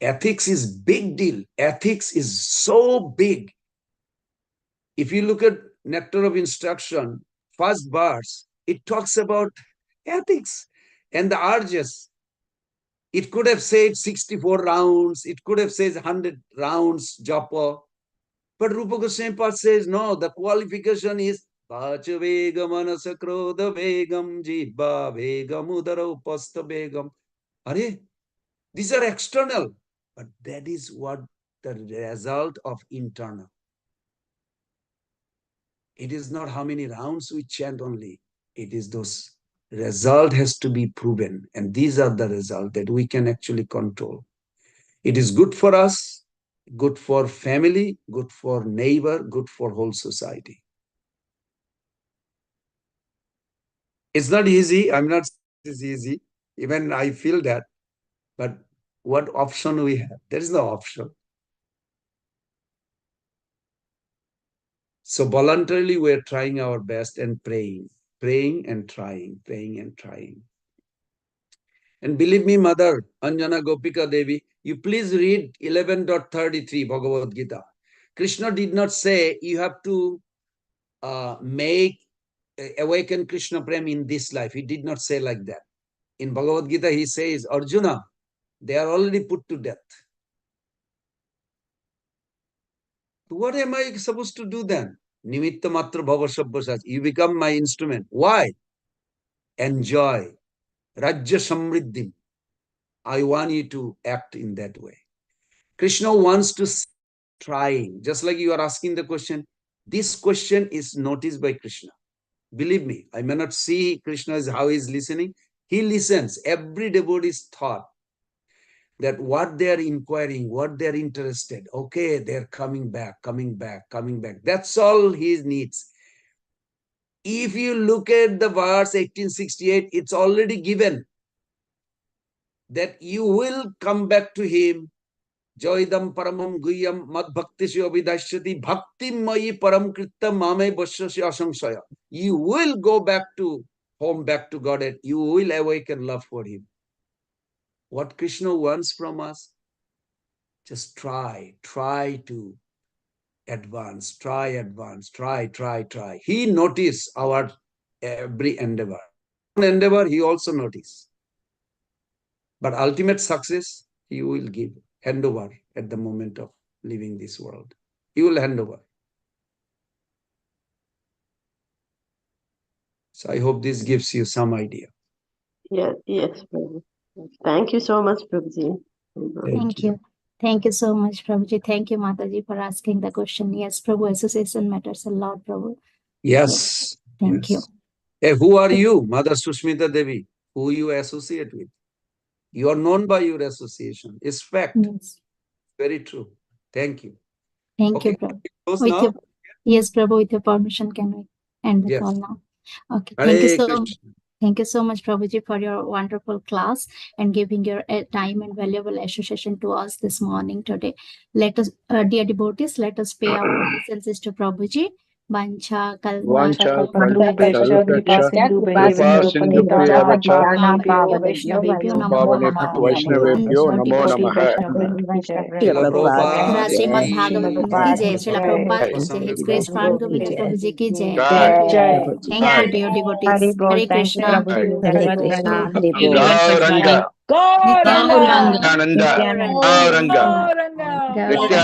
Ethics is big deal. Ethics is so big. If you look at Nectar of Instruction, first verse, it talks about ethics and the urges. It could have said 64 rounds. It could have said 100 rounds, Japa. But Rupa Goswami says, no, the qualification is Vacha Vegam Anasa Krodha Vegam Jibba Vegam Udara Upasta Vegam. Are these are external, but that is what the result of internal. It is not how many rounds we chant only. It is those result has to be proven. And these are the result that we can actually control. It is good for us, good for family, good for neighbor, good for whole society. It's not easy. I'm not saying it's easy. Even I feel that. But what option we have? There is no option. So voluntarily, we're trying our best and praying and trying, praying and trying. And believe me, Mother, Anjana Gopika Devi, you please read 11.33 Bhagavad Gita. Krishna did not say you have to awaken Krishna Prem in this life. He did not say like that. In Bhagavad Gita, he says, Arjuna, they are already put to death. What am I supposed to do then? Nimitta matra bhava sabbhasaj. You become my instrument. Why? Enjoy. Rajya samriddhi. I want you to act in that way. Krishna wants to trying. Just like you are asking the question, this question is noticed by Krishna. Believe me, I may not see Krishna as how he's listening. He listens. Every devotee's thought that what they are inquiring, what they're interested. Okay, they're coming back, coming back, coming back. That's all he needs. If you look at the verse 1868, it's already given that you will come back to him. Joidam paramam guyam mad bhaktisya abhidashyati bhakti mayi param kritta mame bashyasya asangsaya. You will go back to home, back to Godhead. You will awaken love for him. What Krishna wants from us, just try to advance, try. He notices our every endeavor. He also notices. But ultimate success, he will give, hand over at the moment of leaving this world. He will hand over. So I hope this gives you some idea. Yes, Prabhu. Thank you so much, Prabhuji. Thank you. Thank you so much, Prabhuji. Thank you, Mataji, for asking the question. Yes, Prabhu, association matters a lot, Prabhu. Yes. Thank you. Hey, who are you, Mother Susmita Devi? Who you associate with? You are known by your association. It's fact. Yes. Very true. Thank you. Thank you, Prabhu. Yes, Prabhu, with your permission, can we end the call now? Okay. Thank you so much, Prabhuji, for your wonderful class and giving your time and valuable association to us this morning today. Let us, dear devotees, let us pay our obeisances to Prabhuji. Vancha Kalpatarubyascha kripa sindhubhyo patitana pavnebhyo Vaishnavebhyo namo namaha. Vaishnavebhyo namo namaha. Srimad Bhagavatam ki jai, Srila Prabhupada ki jai, HG Pran Govind Prabhuji ki jai. Thank you, dear devotees. Hare Krishna. Hare Krishna. Gauranga. Nityananda. Nityananda. Gauranga.